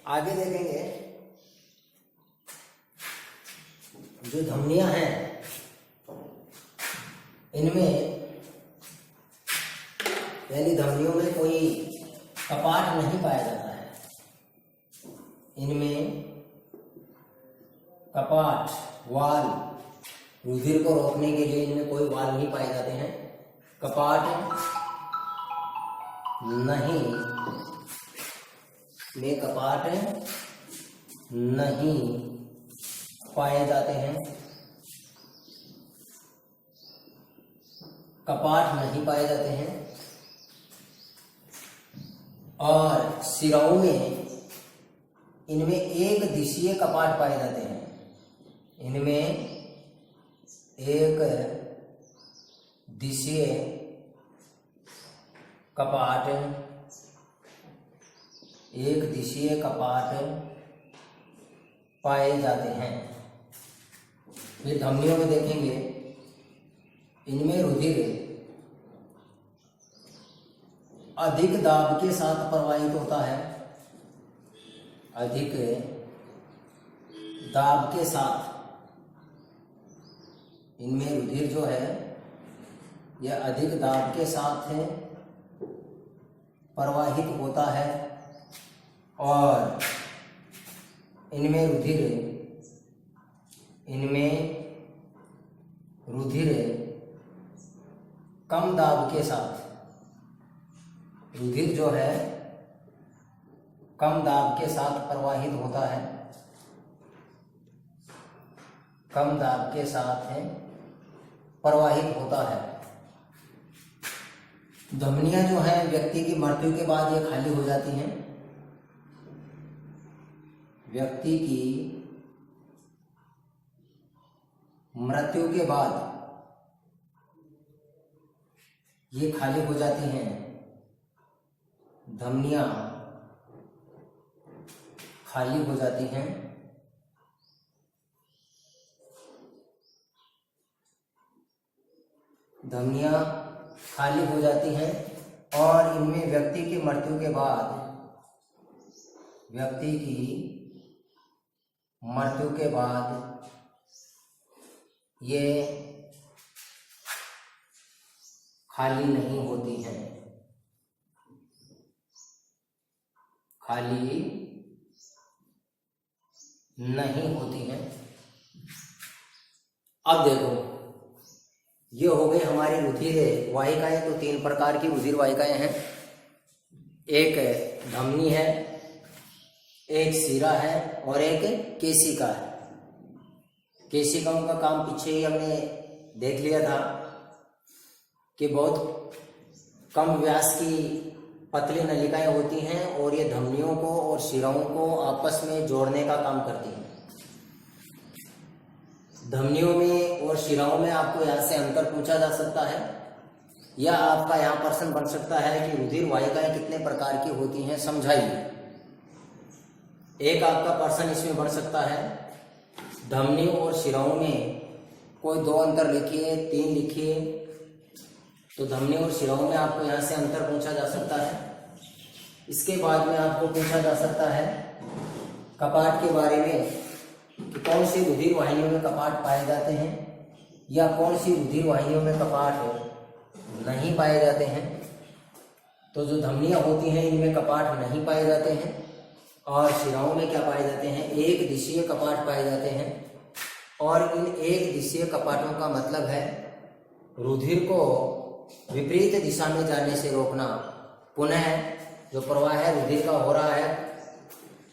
आगे देखेंगे जो धमनियां हैं इनमें यानी धमनियों में कोई कपाट नहीं पाया जाता है। इनमें कपाट वाल रुधिर को रोकने के लिए इनमें कोई वाल नहीं पाए जाते हैं। कपाट नहीं में कपाट नहीं पाए जाते हैं। कपाट नहीं पाए जाते हैं और शिराओं में इनमें एक दिशीय कपाट पाए जाते हैं। इनमें एक दिशीय कपाट पाए जाते हैं। फिर धमनियों में देखेंगे इनमें रुधिर अधिक दाब के साथ प्रवाहित होता है। अधिक दाब के साथ इनमें रुधिर जो है यह अधिक दाब के साथ प्रवाहित होता है और इनमें रुधिर कम दाब के साथ रुधिर जो है कम दाब के साथ प्रवाहित होता है। कम दाब के साथ प्रवाहित होता है। धमनियां जो है व्यक्ति की मृत्यु के बाद ये खाली हो जाती हैं। व्यक्ति की मृत्यु के बाद ये खाली हो जाती हैं। धमनियां खाली हो जाती हैं। धमनियां खाली हो जाती हैं और इनमें व्यक्ति की मृत्यु के बाद ये खाली नहीं होती हैं। खाली नहीं होती हैं। अब देखो ये हो गई हमारी रुधिर वाहिकाएं। तो 3 प्रकार की रुधिर वाहिकाएं हैं। एक धमनी है, एक शिरा है और एक केशिका है। केशिकाओं का काम पीछे ही हमने देख लिया था कि बहुत कम व्यास की पतली नलिकाएं होती हैं और ये धमनियों को और शिराओं को आपस में जोड़ने का काम करती हैं। धमनियों में और शिराओं में आपको यहाँ से अंतर पूछा जा सकता है या आपका यहाँ प्रश्न बन सकता है कि रुधिर वाहिकाएं कितने प्रकार की होती हैं, समझाइए। एक आपका प्रश्न इसमें बन सकता है धमनी और शिराओं में कोई 2 अंतर लिखिए, 3 लिखिए। तो धमनी और शिराओं में आपको यहाँ से अंतर पूछा जा सकता है। इसके बाद में आपको पूछा जा सकता है कपाट के बारे में कि कौन सी रुधिर वाहिनियों में कपाट पाए जाते हैं या कौन सी रुधिर वाहिनियों में कपाट नहीं पाए जाते हैं। तो जो धमनियां होती हैं इनमें कपाट नहीं पाए जाते हैं और शिराओं में क्या पाए जाते हैं, एक दिशीय कपाट पाए जाते हैं। और इन एक दिशीय कपाटों का मतलब है रुधिर को विपरीत दिशा में जाने से रोकना। पुनः जो प्रवाह है रुधिर का हो रहा है,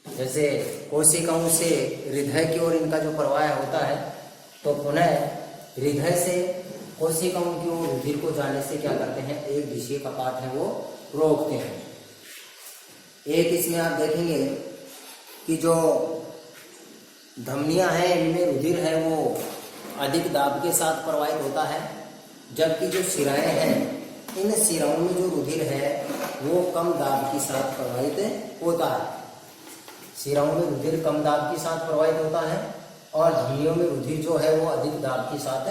जैसे कोशिकाओं से हृदय की ओर इनका जो प्रवाह होता है, तो पुनः हृदय से कोशिकाओं की ओर रुधिर को जाने से क्या करते हैं, एक दिशीय कपाट है वो रोकते हैं। एक इसमें आप देखेंगे कि जो धमनियां हैं इनमें रुधिर है वो अधिक दाब के साथ प्रवाहित होता है, जबकि जो शिराएं हैं इन शिराओं में जो रुधिर है वो कम दाब के साथ प्रवाहित होता है। शिराओं में रुधिर कम दाब के साथ प्रवाहित होता है और धमनियों में रुधिर जो है वो अधिक दाब के साथ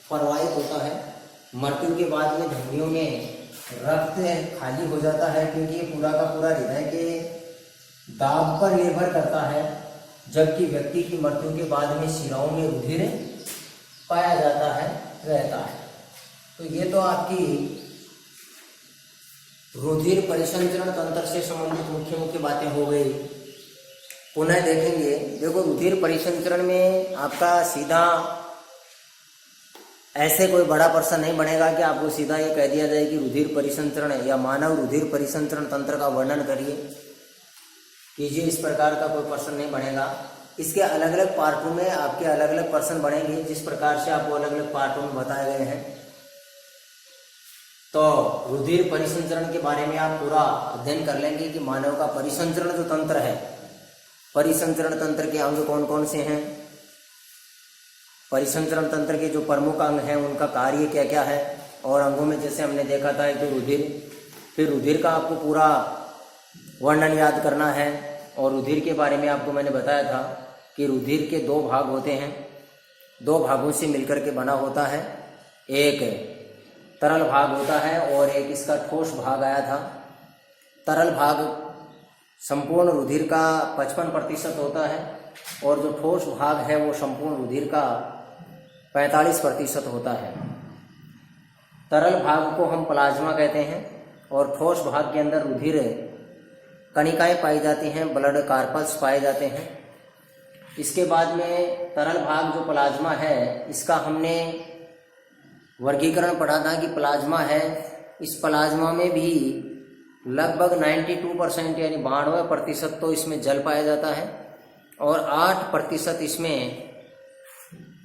प्रवाहित होता है। मृत्यु के बाद में धमनियों में रक्त खाली हो जाता है, क्योंकि ये पूरा का पूरा हृदय के दाब पर निर्भर करता है, जबकि व्यक्ति की मृत्यु के बाद में शिराओं में रुधिर पाया जाता है, रहता है। तो ये तो आपकी रुधिर परिसंचरण तंत्र से संबंधित मुख्य मुख्य बातें हो गई। पुनः देखेंगे, देखो रुधिर परिसंचरण में आपका सीधा ऐसे कोई बड़ा प्रश्न नहीं बनेगा कि आपको सीधा ये कह दिया जाए कि रुधिर परिसंचरण या मानव रुधिर परिसंचरण तंत्र का वर्णन करिए, कीजिए, इस प्रकार का कोई प्रश्न नहीं बनेगा। इसके अलग अलग पार्टों में आपके अलग अलग प्रश्न बनेंगे, जिस प्रकार से आपको अलग अलग पार्टों में बताए गए हैं। तो रुधिर परिसंचरण के बारे में आप पूरा अध्ययन कर लेंगे कि मानव का परिसंचरण जो तंत्र है, परिसंचरण तंत्र के अंग कौन कौन से हैं, परिसंचरण तंत्र के जो प्रमुख अंग हैं उनका कार्य क्या क्या है, और अंगों में जैसे हमने देखा था कि रुधिर, फिर रुधिर का आपको पूरा वर्णन याद करना है। और रुधिर के बारे में आपको मैंने बताया था कि रुधिर के दो भाग होते हैं, दो भागों से मिलकर के बना होता है, एक तरल भाग होता है और एक इसका ठोस भाग आया था। तरल भाग संपूर्ण रुधिर का 55% होता है और जो ठोस भाग है वो संपूर्ण रुधिर का 45% होता है। तरल भाग को हम प्लाज्मा कहते हैं और ठोस भाग के अंदर रुधिर कणिकाएं पाई जाती हैं, ब्लड कार्पल्स पाए जाते हैं। इसके बाद में तरल भाग जो प्लाज्मा है, इसका हमने वर्गीकरण पढ़ा था कि प्लाज्मा है, इस प्लाज्मा में भी लगभग 92% यानी 92% तो इसमें जल पाया जाता है और 8% इसमें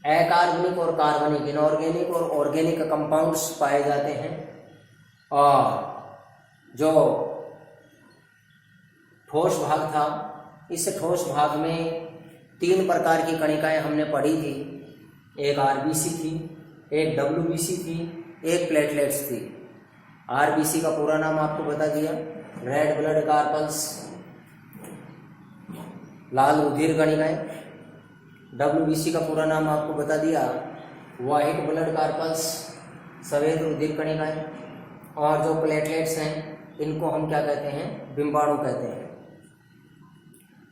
अकार्बनिक और कार्बनिक, इनऑर्गेनिक और ऑर्गेनिक कंपाउंड्स पाए जाते हैं। और जो ठोस भाग था, इस ठोस भाग में 3 प्रकार की कणिकाएं हमने पढ़ी थी, एक आरबीसी थी, एक डब्ल्यूबीसी थी, एक प्लेटलेट्स थी। आरबीसी का पूरा नाम आपको बता दिया, रेड ब्लड कार्पल्स, लाल रुधिर कणिकाएं। डब्ल्यूबीसी का पूरा नाम आपको बता दिया, व्हाइट ब्लड कार्पल्स, सफेद रुधिर कणिकाएं। और जो प्लेटलेट्स हैं इनको हम क्या कहते हैं, बिंबाणु कहते हैं।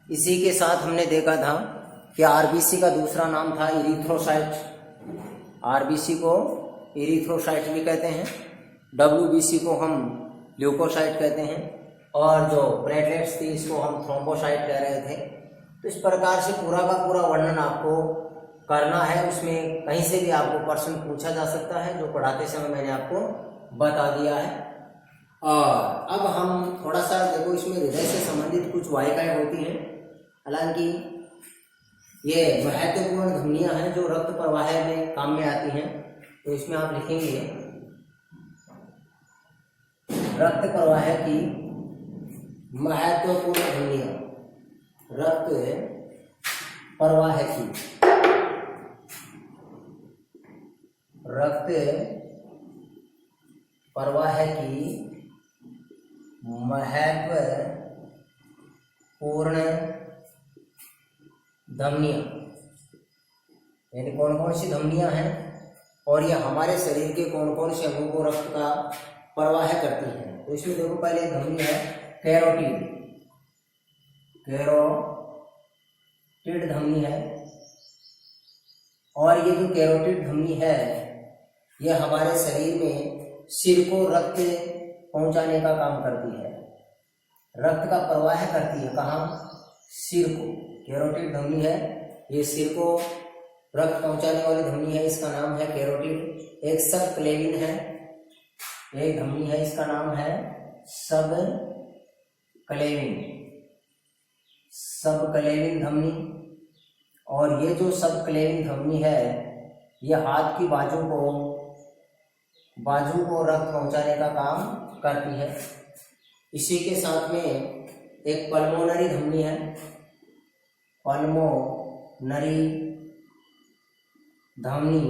इसी के साथ हमने देखा था कि आरबीसी का दूसरा नाम था इरिथ्रोसाइट, आरबीसी को इरिथ्रोसाइट भी कहते हैं, डब्ल्यूबीसी को हम ल्यूकोसाइट कहते हैं और जो प्लेटलेट्स थी इसको हम थ्रोम्बोसाइट कह रहे थे। तो इस प्रकार से पूरा का पूरा वर्णन आपको करना है, उसमें कहीं से भी आपको प्रश्न पूछा जा सकता है, जो पढ़ाते समय मैंने आपको बता दिया है। और अब हम थोड़ा सा देखो, इसमें हृदय से संबंधित कुछ वाहिकाएं होती हैं, हालांकि ये महत्वपूर्ण धमनियां हैं जो रक्त प्रवाह में काम में आती हैं। तो इसमें आप लिखेंगे रक्त प्रवाह की महत्वपूर्ण धमनियां, रक्त प्रवाह की, रक्त प्रवाह की महत्वपूर्ण धमनियां, यानी कौन कौन सी धमनियां हैं और ये हमारे शरीर के कौन कौन से अंगों को रक्त का प्रवाह करती हैं। तो इसमें देखो, पहले एक धमनी है कैरोटिड, कैरोटिड धमनी है। और ये जो कैरोटिड धमनी है ये हमारे शरीर में सिर को रक्त पहुंचाने का काम करती है, रक्त का प्रवाह करती है। कहाँ? सिर को। कैरोटिड धमनी है, ये सिर को रक्त पहुंचाने वाली धमनी है, इसका नाम है कैरोटिड। एक सब क्लेविन है, एक धमनी है, इसका नाम है सब क्लेविन, सब क्लेविन धमनी। और ये जो सब क्लेविन धमनी है ये हाथ की बाजू को रक्त पहुंचाने का काम करती है। इसी के साथ में एक पल्मोनरी धमनी है, पल्मोनरी धमनी,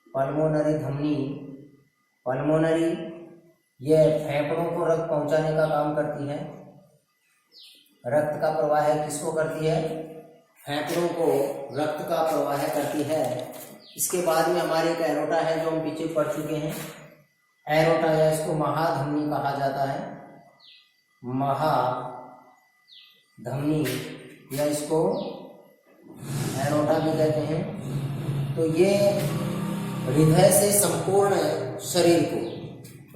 पल्मोनरी धमनी, पल्मोनरी ये फेफड़ों को रक्त पहुंचाने का काम करती है। रक्त का प्रवाह किसको करती है? फेफड़ों को रक्त का प्रवाह करती है। इसके बाद में हमारे एक एरोटा है जो हम पीछे पढ़ चुके हैं, एरोटा या इसको महाधमनी कहा जाता है, महाधमनी। धमनी या इसको एरोटा भी कहते हैं। तो ये हृदय से संपूर्ण शरीर को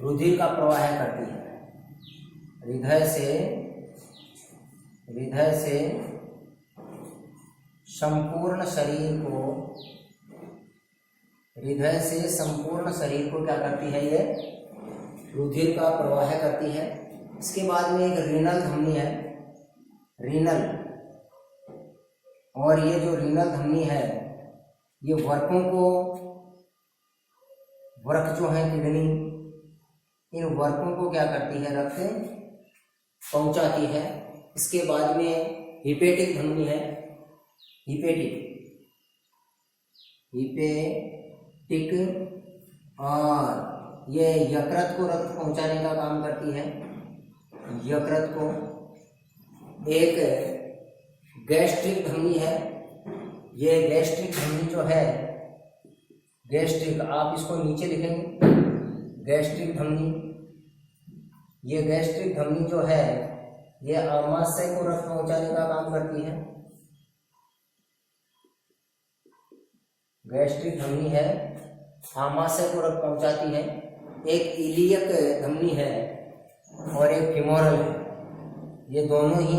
रुधिर का प्रवाह करती है। हृदय से संपूर्ण शरीर को क्या करती है, ये रुधिर का प्रवाह करती है। इसके बाद में एक रीनल धमनी है, रीनल, और ये जो रीनल धमनी है ये वर्क जो है किडनी, इन वर्कों को क्या करती है, रक्त पहुंचाती है। इसके बाद में हिपेटिक धमनी है, हिपेटिक, और ये यकृत को रक्त पहुंचाने का काम करती है, यकृत को। एक गैस्ट्रिक धमनी है, ये गैस्ट्रिक धमनी जो है, गैस्ट्रिक, आप इसको नीचे लिखेंगे, गैस्ट्रिक धमनी। ये गैस्ट्रिक धमनी जो है ये आमाशय को रक्त पहुंचाने का काम करती है। गैस्ट्रिक धमनी है, आमाशय को रक्त पहुंचाती है। एक इलियक धमनी है और एक फीमोरल है। ये दोनों ही,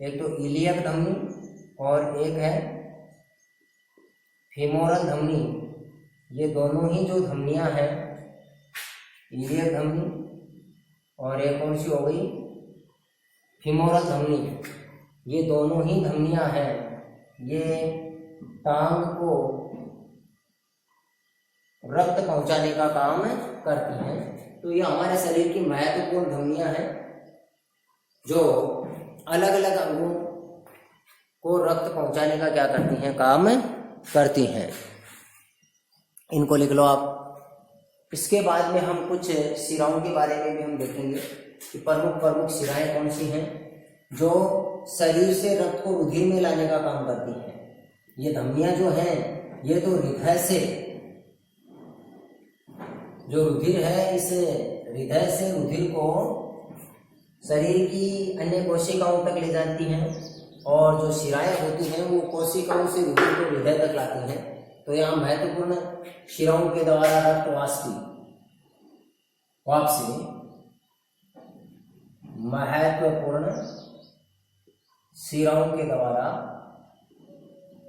एक तो इलियक धमनी और एक है फीमोरल धमनी। ये दोनों ही जो धमनियां हैं, इलियक धमनी और एक कौन सी हो गई, फीमोरल धमनी, ये दोनों ही धमनियां हैं, ये टांग को रक्त पहुंचाने का काम करती हैं। तो ये हमारे शरीर की महत्वपूर्ण धमनियां हैं जो अलग अलग अंगों को रक्त पहुंचाने का क्या करती हैं, काम करती हैं। इनको लिख लो आप। इसके बाद में हम कुछ शिराओं के बारे में भी हम देखेंगे कि प्रमुख शिराएं कौन सी हैं जो शरीर से रक्त को रुधिर में लाने का काम करती हैं। ये धमनियां जो हैं ये तो हृदय से जो रुधिर है, इस हृदय से रुधिर को शरीर की अन्य कोशिकाओं तक ले जाती हैं, और जो शिराएं होती हैं वो कोशिकाओं से रुधिर को हृदय तक लाती हैं। तो यहाँ महत्वपूर्ण शिराओं के द्वारा रक्त वापसी, महत्वपूर्ण शिराओं के द्वारा,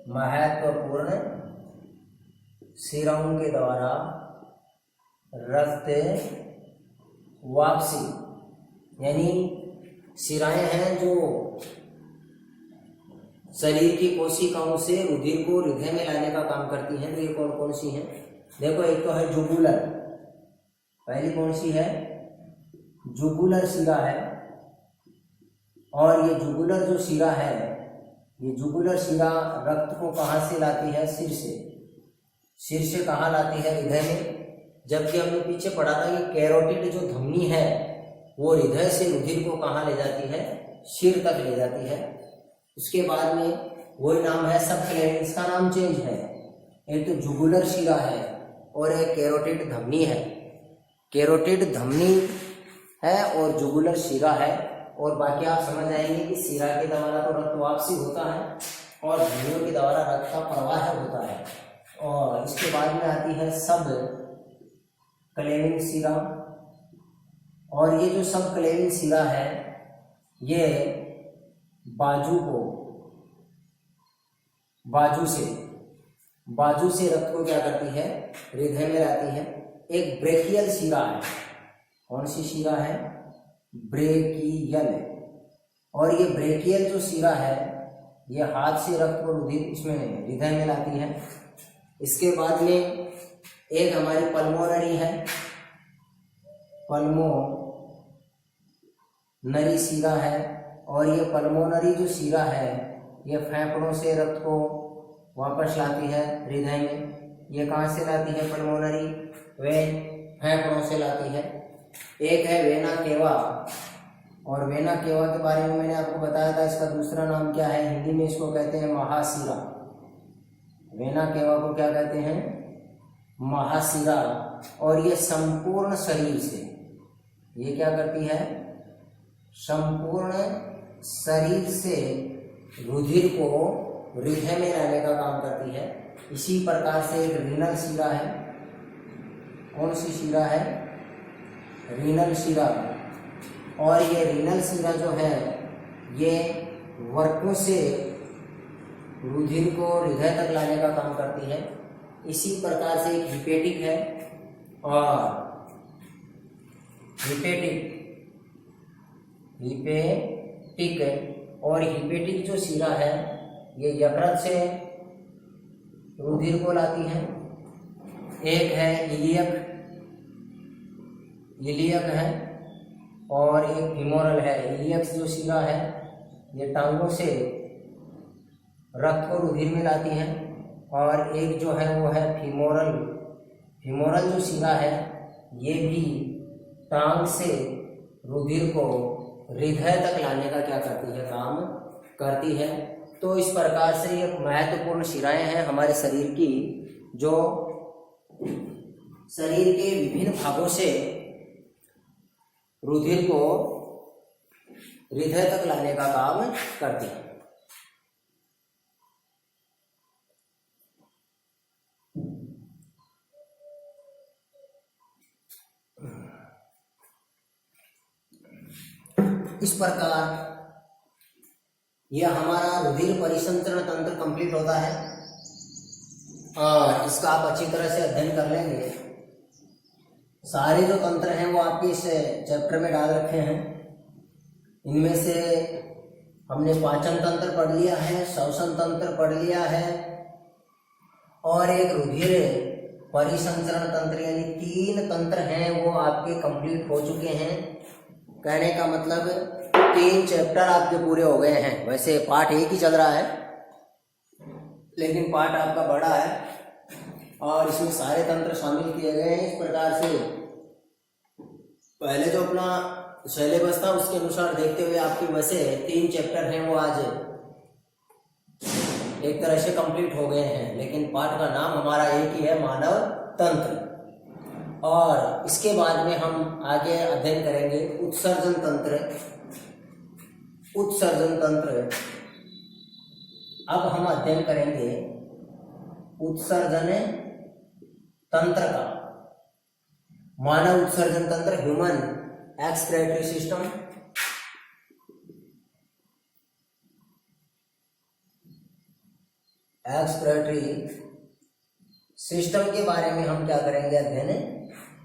महत्वपूर्ण शिराओं के द्वारा रक्त वापसी, यानी शिराएं हैं जो शरीर की कोशिकाओं से रुधिर को हृदय में लाने का काम करती हैं। तो ये कौन कौन सी हैं, देखो। एक तो है जुगुलर, पहली कौन सी है, जुगुलर शिरा है। और ये जुगुलर जो शिरा है, ये जुगुलर शिरा रक्त को कहाँ से लाती है, सिर से। सिर से कहाँ लाती है, हृदय में। जबकि हमने पीछे पढ़ा था कि कैरोटिड जो धमनी है वो हृदय से रुधिर को कहाँ ले जाती है, सिर तक ले जाती है। उसके बाद में वही नाम है सब क्लेविन, इसका नाम चेंज है। एक तो जुगुलर शिरा है और एक कैरोटिड धमनी है। कैरोटिड धमनी है और जुगुलर शिरा है। और बाकी आप समझ आएंगे कि शिरा के द्वारा तो रक्त वापसी होता है और धमनियों के द्वारा रक्त का प्रवाह होता है। और इसके बाद में आती है सब क्लेविन शिरा। और ये जो सब क्लेविन शिरा है ये बाजू से रक्त को क्या करती है, हृदय में लाती है। एक ब्रेकियल शिरा है, कौन सी शिरा है, ब्रेकियल। और ये ब्रेकियल जो शिरा है ये हाथ से रक्त को रुधिर इसमें हृदय में लाती है। इसके बाद में एक हमारी पल्मोनरी है, पल्मोनरी शिरा है। और ये पल्मोनरी जो शिरा है ये फेफड़ों से रक्त को वापस लाती है हृदय में। ये कहाँ से लाती है पल्मोनरी, फेफड़ों से लाती है। एक है वेना केवा, और वेना केवा के बारे में मैंने आपको बताया था, इसका दूसरा नाम क्या है, हिंदी में इसको कहते हैं महाशिरा। वेना केवा को क्या कहते हैं, महाशिरा। और ये संपूर्ण शरीर से, ये क्या करती है, संपूर्ण शरीर से रुधिर को हृदय में लाने का काम करती है। इसी प्रकार से एक रीनल शिरा है। कौन सी शिरा है? रीनल शिरा। और ये रीनल शिरा जो है ये वर्कों से रुधिर को हृदय तक लाने का काम करती है। इसी प्रकार से एक हिपेटिक है और हिपेटिक और हिपेटिक जो शिरा है ये यकृत से रुधिर को लाती है। एक है इलियक है और एक फीमोरल है। इलियक जो शिरा है ये टांगों से रक्त को रुधिर में लाती है और एक जो है वो है फीमोरल जो शिरा है ये भी टांग से रुधिर को हृदय तक लाने का क्या करती है? काम करती है। तो इस प्रकार से ये महत्वपूर्ण शिराएं हैं हमारे शरीर की, जो शरीर के विभिन्न भागों से रुधिर को हृदय तक लाने का काम करती है। इस प्रकार यह हमारा रुधिर परिसंचरण तंत्र कंप्लीट होता है और इसका आप अच्छी तरह से अध्ययन कर लेंगे। सारे जो तंत्र हैं वो आपके इस चैप्टर में डाल रखे हैं। इनमें से हमने पाचन तंत्र पढ़ लिया है, श्वसन तंत्र पढ़ लिया है और एक रुधिर परिसंचरण तंत्र, यानी 3 तंत्र हैं वो आपके कंप्लीट हो चुके हैं। कहने का मतलब 3 चैप्टर आपके पूरे हो गए हैं। वैसे पार्ट 1 ही चल रहा है लेकिन पार्ट आपका बड़ा है और इसमें सारे तंत्र शामिल किए गए हैं। इस प्रकार से पहले जो अपना सिलेबस था उसके अनुसार देखते हुए आपके वैसे 3 चैप्टर हैं वो आज एक तरह से कंप्लीट हो गए हैं, लेकिन पाठ का नाम हमारा एक ही है, मानव तंत्र। और इसके बाद में हम आगे अध्ययन करेंगे उत्सर्जन तंत्र। अब हम अध्ययन करेंगे उत्सर्जन तंत्र का। मानव उत्सर्जन तंत्र, human excretory system. Excretory system के बारे में हम क्या करेंगे? अध्ययन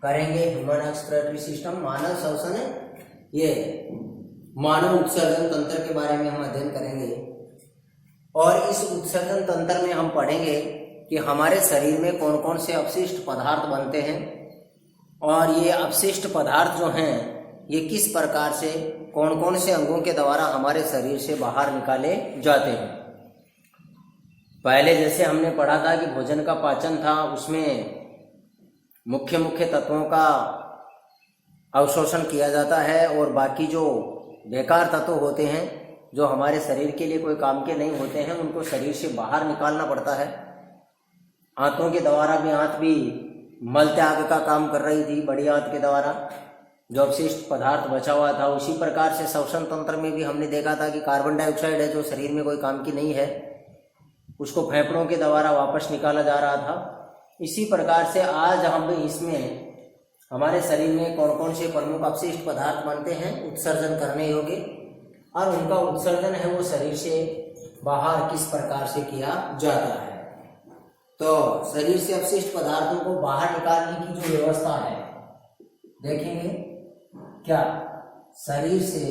करेंगे ह्यूमन एक्सक्रीटरी सिस्टम, मानव श्वसन, ये मानव उत्सर्जन तंत्र के बारे में हम अध्ययन करेंगे। और इस उत्सर्जन तंत्र में हम पढ़ेंगे कि हमारे शरीर में कौन कौन से अपशिष्ट पदार्थ बनते हैं और ये अपशिष्ट पदार्थ जो हैं ये किस प्रकार से कौन कौन से अंगों के द्वारा हमारे शरीर से बाहर निकाले जाते हैं। पहले जैसे हमने पढ़ा था कि भोजन का पाचन था, उसमें मुख्य मुख्य तत्वों का अवशोषण किया जाता है और बाकी जो बेकार तत्व होते हैं जो हमारे शरीर के लिए कोई काम के नहीं होते हैं उनको शरीर से बाहर निकालना पड़ता है। आंतों के द्वारा भी, आंत भी मल त्याग का काम कर रही थी, बड़ी आंत के द्वारा जो अवशिष्ट पदार्थ बचा हुआ था। उसी प्रकार से श्वसन तंत्र में भी हमने देखा था कि कार्बन डाइऑक्साइड है जो शरीर में कोई काम की नहीं है, उसको फेफड़ों के द्वारा वापस निकाला जा रहा था। इसी प्रकार से आज हम इसमें हमारे शरीर में कौन कौन से प्रमुख अपशिष्ट पदार्थ बनते हैं उत्सर्जन करने योग्य, और उनका उत्सर्जन है वो शरीर से बाहर किस प्रकार से किया जाता है। तो शरीर से अपशिष्ट पदार्थों को बाहर निकालने की जो व्यवस्था है देखेंगे। क्या शरीर से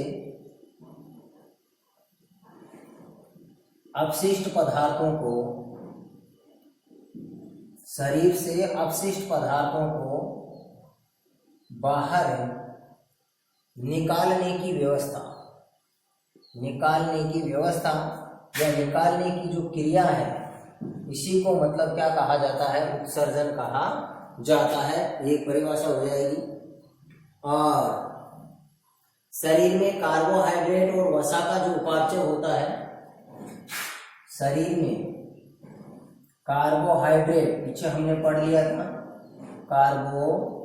अपशिष्ट पदार्थों को बाहर निकालने की व्यवस्था या निकालने की जो क्रिया है, इसी को मतलब क्या कहा जाता है? उत्सर्जन कहा जाता है। एक परिभाषा हो जाएगी। और शरीर में कार्बोहाइड्रेट और वसा का जो उपापचय होता है, शरीर में कार्बोहाइड्रेट, पीछे हमने पढ़ लिया था, कार्बोहाइड्रेट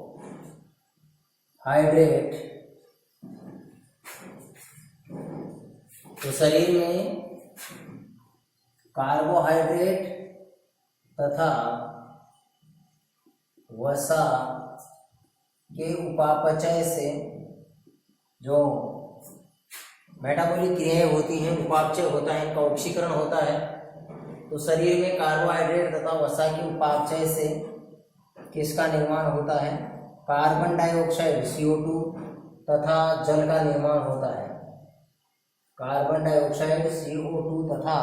तो शरीर में कार्बोहाइड्रेट तथा वसा के उपापचय से जो मेटाबॉलिक क्रियाएं होती हैं, उपापचय होता है, इनका ऑक्सीकरण होता है। तो शरीर में कार्बोहाइड्रेट तथा वसा के उपापचय से किसका निर्माण होता है? कार्बन डाइऑक्साइड CO2 तथा जल का निर्माण होता है। कार्बन डाइऑक्साइड CO2 तथा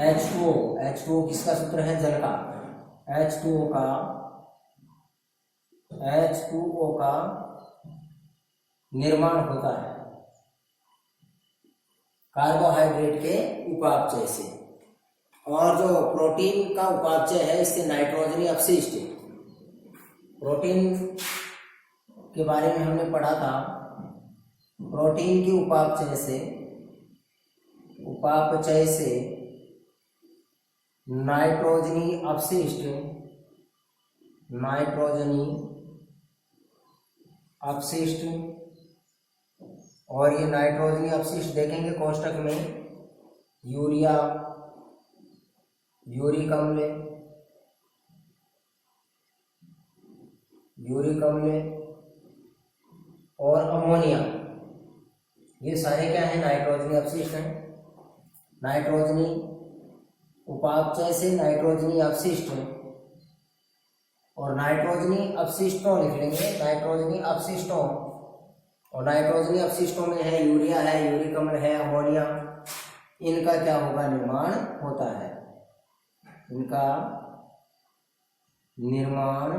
H2O किसका सूत्र है? जल का। H2O का निर्माण होता है कार्बोहाइड्रेट के उपापचय से। और जो प्रोटीन का उपापचय है, इससे नाइट्रोजनी अपशिष्ट, प्रोटीन के बारे में हमने पढ़ा था। प्रोटीन के उपापचय से नाइट्रोजनी अपशिष्ट, और ये नाइट्रोजनी अपशिष्ट देखेंगे कोष्टक में यूरिया, यूरिक अम्ल और अमोनिया, ये सारे क्या है? नाइट्रोजनी अपशिष्ट हैं। नाइट्रोजनी उपापचय से नाइट्रोजनी अपशिष्ट, और नाइट्रोजनी अपशिष्टों लिख लेंगे, नाइट्रोजनी अपशिष्टों। और नाइट्रोजनी अपशिष्टों में है यूरिया है, यूरिक अम्ल है, अमोनिया। इनका क्या होगा? निर्माण होता है। इनका निर्माण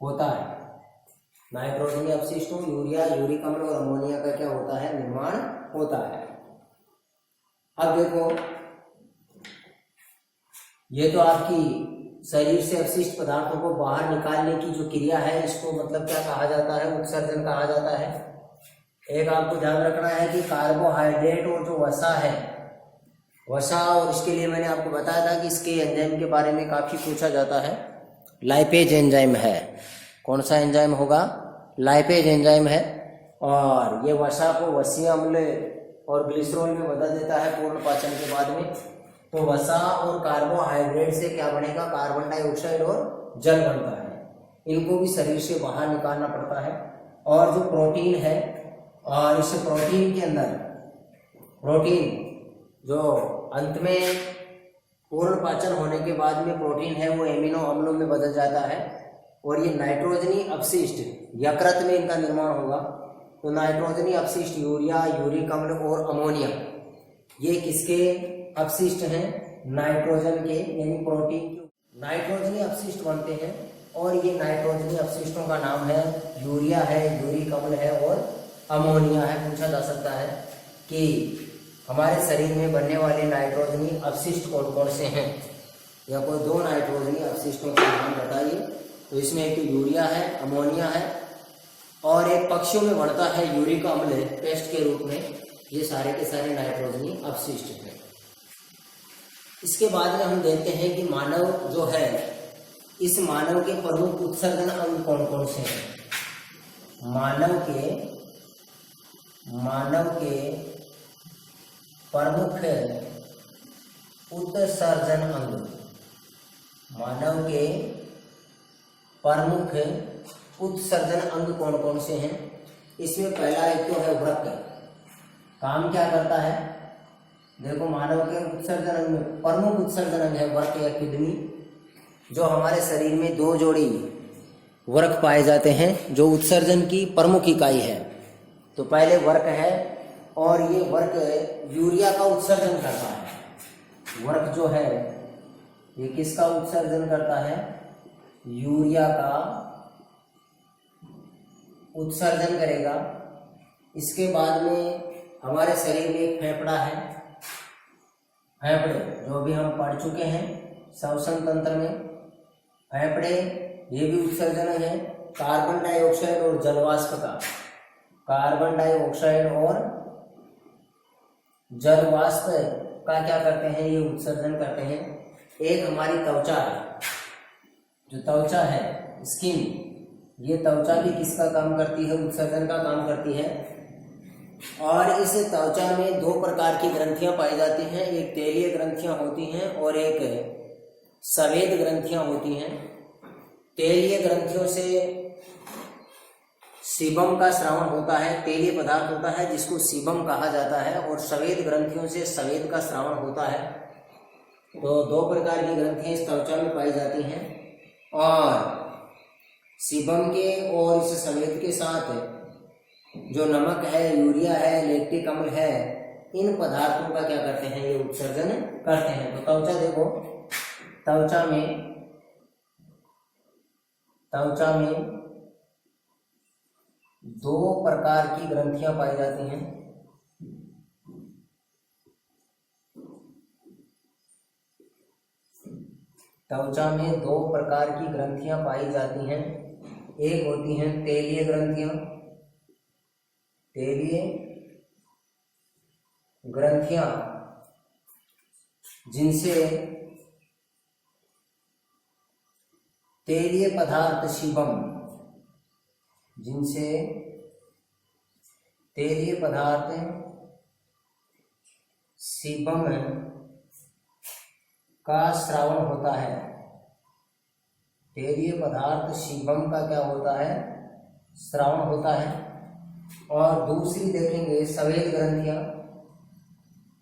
होता है। नाइट्रोजनी अपशिष्टों, यूरिया, यूरिक अम्ल और अमोनिया का क्या होता है? निर्माण होता है। अब देखो, ये तो आपकी शरीर से अपशिष्ट पदार्थों को बाहर निकालने की जो क्रिया है, इसको मतलब क्या कहा जाता है? उत्सर्जन कहा जाता है। एक आपको ध्यान रखना है कि कार्बोहाइड्रेट और जो वसा है, वसा, और इसके लिए मैंने आपको बताया था कि इसके एंजाइम के बारे में काफी पूछा जाता है। लाइपेज एंजाइम है। कौन सा एंजाइम होगा? लाइपेज एंजाइम है। और ये वसा को वसीय अम्ल और ग्लिसरॉल में बदल देता है पूर्ण पाचन के बाद में। तो वसा और कार्बोहाइड्रेट से क्या बनेगा? कार्बन डाइऑक्साइड और जल बनता है। इनको भी शरीर से बाहर निकालना पड़ता है। और जो प्रोटीन है, और इस प्रोटीन के अंदर, प्रोटीन जो अंत में पूर्ण पाचन होने के बाद में प्रोटीन है, वो एमिनो अम्लों में बदल जाता है। और ये नाइट्रोजनी अपशिष्ट, यकृत में इनका निर्माण होगा। तो नाइट्रोजनी अपशिष्ट यूरिया, यूरिक अम्ल और अमोनिया, ये किसके अपशिष्ट हैं? नाइट्रोजन के, यानी प्रोटीन के नाइट्रोजनी अपशिष्ट बनते हैं। और ये नाइट्रोजनी अपशिष्टों का नाम है यूरिया है, यूरिक अम्ल है और अमोनिया है। पूछा जा सकता है कि हमारे शरीर में बनने वाले नाइट्रोजनी अपशिष्ट कौन कौन से हैं, या कोई दो नाइट्रोजनी अपशिष्टों के नाम बताइए। तो इसमें एक यूरिया है, अमोनिया है, और एक पक्षियों में बढ़ता है यूरिक अम्ल पेस्ट के रूप में। ये सारे के सारे नाइट्रोजनी अपशिष्ट हैं। इसके बाद में हम देखते हैं कि मानव जो है, इस मानव के प्रमुख उत्सर्जन अंग कौन कौन से हैं। मानव के प्रमुख उत्सर्जन अंग, मानव के प्रमुख उत्सर्जन अंग कौन कौन से हैं? इसमें पहला एक तो है वृक्क। काम क्या करता है? देखो, मानव के उत्सर्जन अंग में प्रमुख उत्सर्जन अंग है वृक्क या किडनी। जो हमारे शरीर में दो जोड़ी वृक्क पाए जाते हैं, जो उत्सर्जन की प्रमुख इकाई है। तो पहले वृक्क है, और ये वृक्क यूरिया का उत्सर्जन करता है। वृक्क जो है, ये किसका उत्सर्जन करता है? यूरिया का उत्सर्जन करेगा। इसके बाद में हमारे शरीर में एक फेफड़ा है, फेफड़े जो भी हम पढ़ चुके हैं श्वसन तंत्र में। फेफड़े ये भी उत्सर्जन है कार्बन डाइऑक्साइड और जलवाष्प का। कार्बन डाइऑक्साइड और जलवाष्प का क्या करते हैं? ये उत्सर्जन करते हैं। एक हमारी त्वचा है, जो त्वचा है स्किन, ये त्वचा भी किसका काम करती है? उत्सर्जन का काम करती है। और इस त्वचा में दो प्रकार की ग्रंथियां पाई जाती हैं, एक तेलीय ग्रंथियां होती हैं और एक सफेद ग्रंथियां होती हैं। तेलीय ग्रंथियों से सीबम का स्रावन होता है, तेलीय पदार्थ होता है जिसको सीबम कहा जाता है, और सफेद ग्रंथियों से सफेद का स्रावन होता है। तो दो प्रकार की ग्रंथियां इस त्वचा में पाई जाती हैं, और सीबम के और इस सफेद के साथ जो नमक है, यूरिया है, लैक्टिक अम्ल है, इन पदार्थों का क्या करते हैं, ये उत्सर्जन करते हैं। तो त्वचा देखो, त्वचा में दो प्रकार की ग्रंथियां पाई जाती हैं। त्वचा में दो प्रकार की ग्रंथियां पाई जाती हैं। एक होती हैं तेलीय ग्रंथियां, तेलीय ग्रंथियां जिनसे तेलीय पदार्थ सीबम, जिनसे तेलीय पदार्थ सीबम का स्रावन होता है। तेलीय पदार्थ सीबम का क्या होता है, स्रावन होता है। और दूसरी देखेंगे सफेद ग्रंथियां,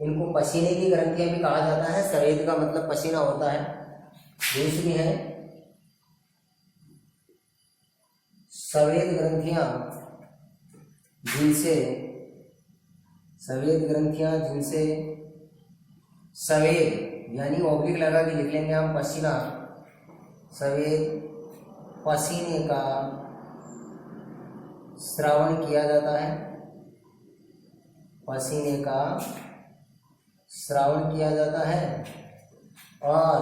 इनको पसीने की ग्रंथियां भी कहा जाता है, सफेद का मतलब पसीना होता है। दूसरी है सफेद ग्रंथियां जिनसे सफेद यानी ऑब्लिक लगा के लिख लेंगे हम, पसीना, सफेद पसीने का स्रावन किया जाता है, पसीने का स्रावन किया जाता है, और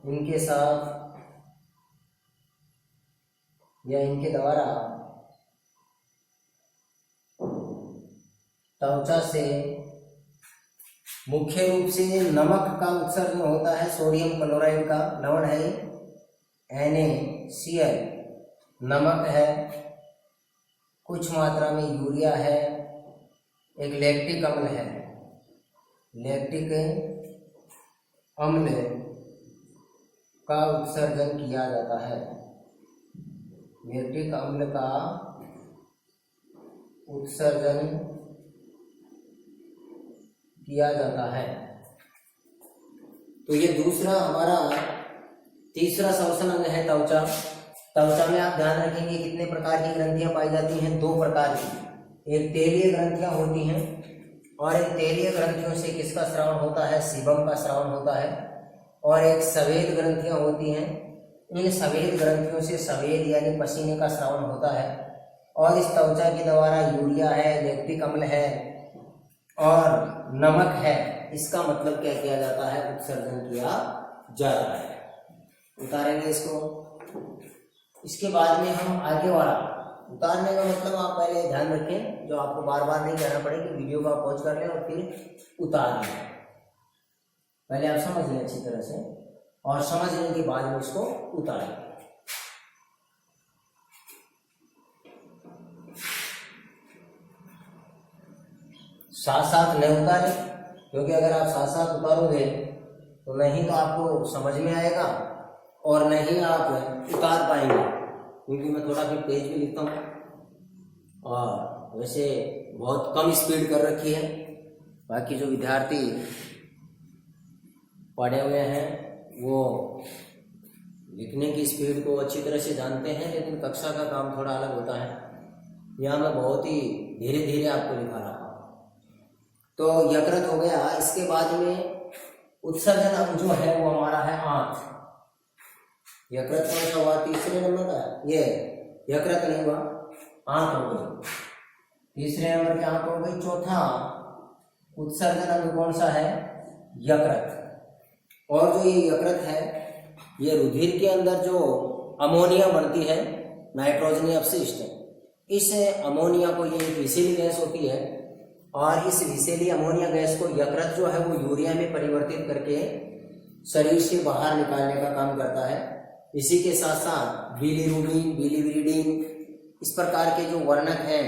इनके साथ या इनके द्वारा त्वचा से मुख्य रूप से नमक का उत्सर्जन होता है। सोडियम क्लोराइड का लवण है NaCl, नमक है, कुछ मात्रा में यूरिया है, एक लैक्टिक अम्ल है, लैक्टिक अम्ल का उत्सर्जन किया जाता है, लैक्टिक अम्ल का उत्सर्जन किया जाता है। तो ये दूसरा हमारा तीसरा श्वसन अंग है त्वचा। त्वचा में आप ध्यान रखेंगे कितने प्रकार की ग्रंथियां पाई जाती हैं, दो प्रकार की। एक तेलीय ग्रंथियां होती हैं, और एक तेलीय ग्रंथियों से किसका स्रावन होता है, सीबम का स्रावन होता है। और एक सफेद ग्रंथियां होती हैं, इन सफेद ग्रंथियों से सफेद यानी पसीने का स्रावन होता है। और इस त्वचा के द्वारा यूरिया है, लैक्टिक अम्ल है और नमक है, इसका मतलब क्या किया जाता है, उत्सर्जन किया जाता है। उतारेंगे इसको। इसके बाद में हम आगे वाला, उतारने का मतलब आप पहले ध्यान रखें, जो आपको बार बार नहीं कहना पड़े कि वीडियो को आप पॉज कर लें और फिर उतार लें। पहले आप समझ लें अच्छी तरह से, और समझने के बाद में इसको उतारें। साथ साथ नहीं उतारें, क्योंकि अगर आप साथ साथ उतारोगे तो नहीं तो आपको समझ में आएगा और नहीं आप उतार पाएंगे, क्योंकि मैं थोड़ा फिर तेज भी लिखता हूँ और वैसे बहुत कम स्पीड कर रखी है। बाकी जो विद्यार्थी पढ़े हुए हैं वो लिखने की स्पीड को अच्छी तरह से जानते हैं, लेकिन कक्षा का काम थोड़ा अलग होता है। यहाँ मैं बहुत ही धीरे धीरे आपको लिखा रहा हूँ। तो यकृत हो गया। इसके बाद में उत्सर्जन अंग जो है वो हमारा है आंत। यकृत कौन सा हुआ, तीसरे नंबर का, ये यकृत नहीं हुआ, आंत हो गई तीसरे नंबर की, आंत हो गई। चौथा उत्सर्जन अंग कौन सा है, यकृत। और जो ये यकृत है, ये रुधिर के अंदर जो अमोनिया बनती है, नाइट्रोजनी अपशिष्ट, इस अमोनिया को, ये एक विषैली गैस होती है, और इस विषैली अमोनिया गैस को यकृत जो है वो यूरिया में परिवर्तित करके शरीर से बाहर निकालने का काम करता है। इसी के साथ साथ बिलीरुबिन, बिलीरुबिन इस प्रकार के जो वर्णक हैं,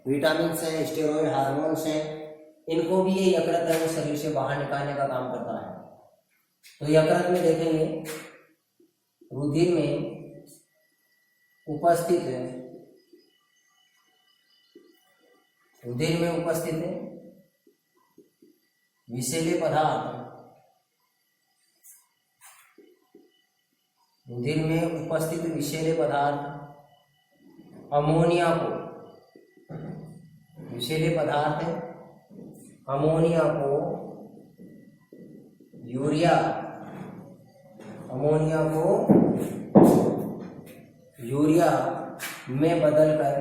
विटामिन हैं, स्टेरॉइड हार्मोन्स हैं, इनको भी ये यकृत है वो शरीर से बाहर निकालने का काम करता है। तो यकृत में देखेंगे रुधिर में उपस्थित है, रुधिर में उपस्थित है विषैले पदार्थ, रुधिर में उपस्थित विषैले पदार्थ अमोनिया को, विषैले पदार्थ अमोनिया को यूरिया, अमोनिया को यूरिया में बदलकर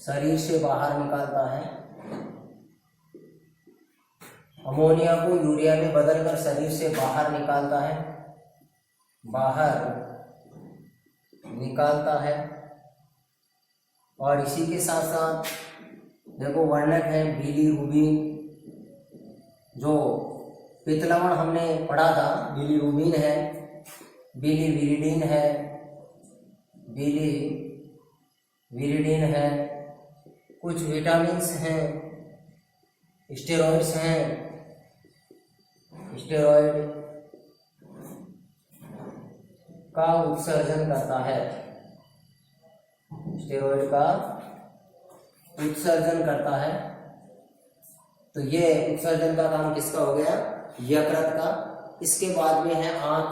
शरीर से बाहर निकालता है। अमोनिया को यूरिया में बदलकर शरीर से बाहर निकालता है, बाहर निकालता है। और इसी के साथ साथ देखो वर्णक है बिलीरुबिन, जो पित्तलवण हमने पढ़ा था, बिलीरुबिन है, बिलीविरिडिन है, बिलीविरिडिन है, कुछ विटामिन्स हैं, स्टेरॉइड्स हैं, स्टेरॉइड का उत्सर्जन करता है, स्टेरॉइड का उत्सर्जन करता है। तो ये उत्सर्जन का काम किसका हो गया? यकृत का। इसके बाद में है आंत।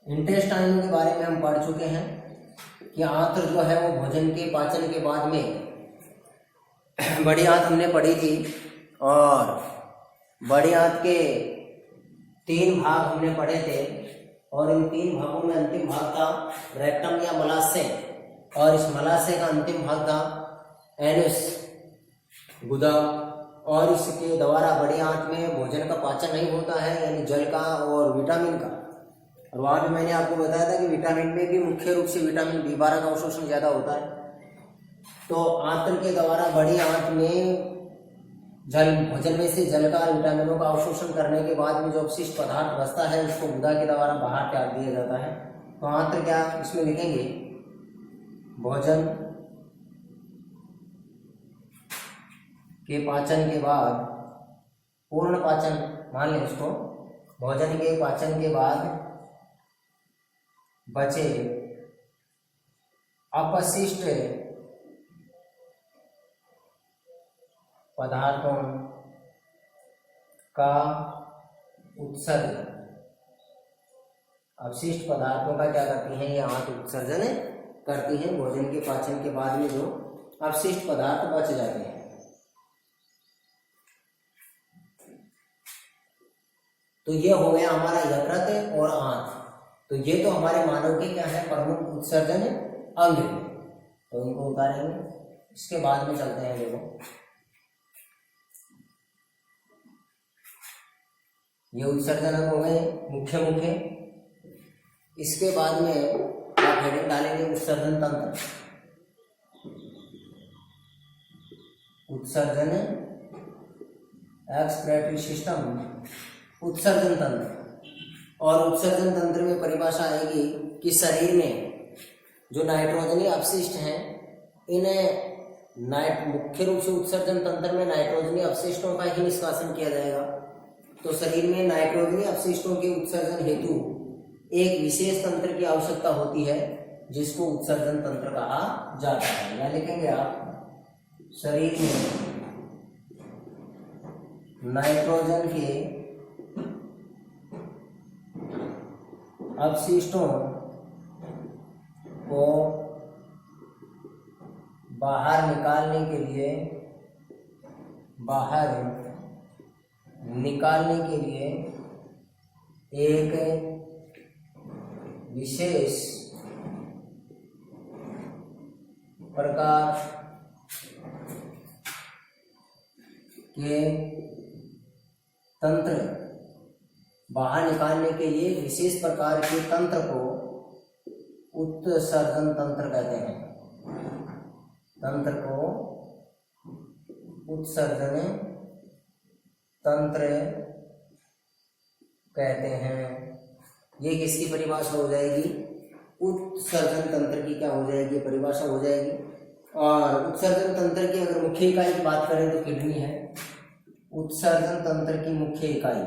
इंटेस्टाइन के बारे में हम पढ़ चुके हैं कि आंत्र जो है वो भोजन के पाचन के बाद में, बड़ी आंत हमने पढ़ी थी, और बड़ी आंत के 3 भाग हमने पढ़े थे, और इन 3 भागों में अंतिम भाग था रेक्टम या मलाशय, और इस मलाशय का अंतिम भाग था एनस, गुदा, और इसके द्वारा बड़ी आंत में भोजन का पाचन नहीं होता है, यानी जल का और विटामिन का। और वहाँ भी मैंने आपको बताया था कि विटामिन में भी मुख्य रूप से विटामिन B12 का अवशोषण ज़्यादा होता है। तो आंत्र के द्वारा बड़ी आंत में जल, भोजन में से जल का और विटामिनों का अवशोषण करने के बाद में जो अपशिष्ट पदार्थ बचता है उसको गुदा के द्वारा बाहर त्याग दिया जाता है। तो आंत्र क्या इसमें लिखेंगे? भोजन के पाचन के बाद, पूर्ण पाचन मान लें उसको, भोजन के पाचन के बाद बचे अपशिष्ट पदार्थों का उत्सर्जन, अपशिष्ट पदार्थों का क्या करती हैं? ये आंत उत्सर्जन करती हैं। भोजन के पाचन के बाद में जो अपशिष्ट पदार्थ बच जाते हैं। तो ये हो गया हमारा यकृत और आंत। तो ये तो हमारे मानव के क्या है? प्रमुख उत्सर्जन अंग। तो इनको उतारेंगे, इसके बाद में चलते हैं। देखो ये उत्सर्जन अंग हो गए मुख्य मुख्य। इसके बाद में आप हेडिंग डालेंगे उत्सर्जन तंत्र, उत्सर्जन एक्सक्रीटरी सिस्टम, उत्सर्जन तंत्र। और उत्सर्जन तंत्र में परिभाषा आएगी कि शरीर में जो नाइट्रोजनी अपशिष्ट हैं, इन्हें मुख्य रूप से उत्सर्जन तंत्र में नाइट्रोजनी अपशिष्टों का ही निष्कासन किया जाएगा। तो शरीर में नाइट्रोजनी अपशिष्टों के उत्सर्जन हेतु एक विशेष तंत्र की आवश्यकता होती है, जिसको उत्सर्जन तंत्र कहा जाता है। या लिखेंगे आप, शरीर में नाइट्रोजन के अपशिष्टों को बाहर निकालने के लिए, बाहर निकालने के लिए एक विशेष प्रकार के तंत्र, बाहर निकालने के लिए विशेष प्रकार के तंत्र को उत्सर्जन तंत्र कहते हैं। तंत्र को उत्सर्जन तंत्र कहते हैं। ये किसकी परिभाषा हो जाएगी? उत्सर्जन तंत्र की क्या हो जाएगी, परिभाषा हो जाएगी। और उत्सर्जन तंत्र की अगर मुख्य इकाई की बात करें तो किडनी है उत्सर्जन तंत्र की मुख्य इकाई।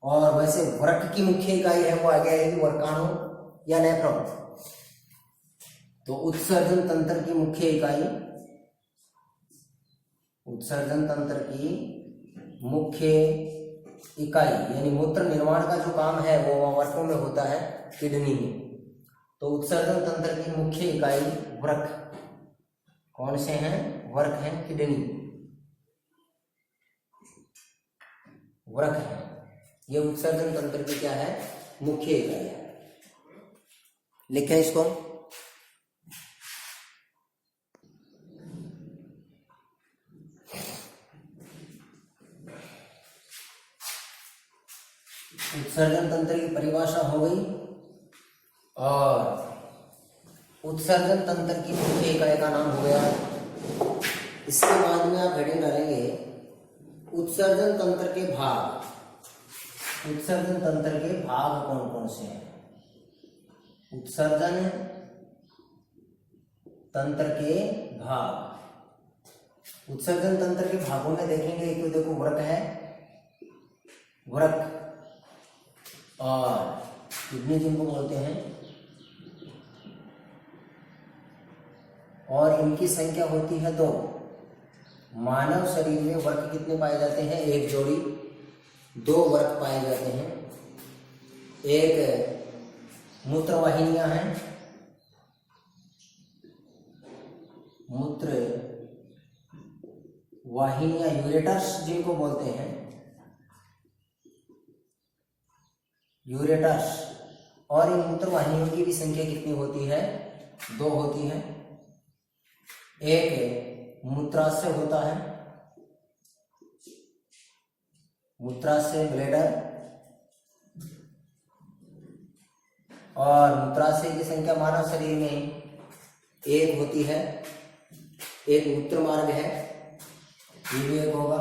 और वैसे वृक्क की मुख्य इकाई है वो आगे आएगी वर्काणु या नेफ्रॉन। तो उत्सर्जन तंत्र की मुख्य इकाई, उत्सर्जन तंत्र की मुख्य इकाई यानी मूत्र निर्माण का जो काम है वो वृक्कों में होता है, किडनी में। तो उत्सर्जन तंत्र की मुख्य इकाई वृक्क कौन से हैं, वृक्क हैं, किडनी वृक्क है। ये उत्सर्जन तंत्र की क्या है, मुख्य इकाई है। लिखें इसको। उत्सर्जन तंत्र की परिभाषा हो गई और उत्सर्जन तंत्र की मुख्य इकाई का नाम हो गया। इसके बाद में आप हेडिंग डालेंगे उत्सर्जन तंत्र के भाग। उत्सर्जन तंत्र के भाग कौन कौन से हैं? उत्सर्जन तंत्र के भाग। उत्सर्जन तंत्र के भागों में देखेंगे कि देखो वृक्क है, वृक्क और किडनी जिनको बोलते हैं, और इनकी संख्या होती है 2। मानव शरीर में वृक्क कितने पाए जाते हैं? एक जोड़ी, 2 वृक्क पाए जाते हैं। एक मूत्रवाहिनियां हैं, मूत्र वाहिनियां यूरेटर्स जिनको बोलते हैं, यूरेटर्स। और इन मूत्र वाहिनियों की भी संख्या कितनी होती है? 2 होती है। एक मूत्राशय होता है, मूत्राशय ब्लैडर, और मूत्राशय की संख्या मानव शरीर में 1 होती है। एक मूत्र मार्ग है, ये भी 1 होगा।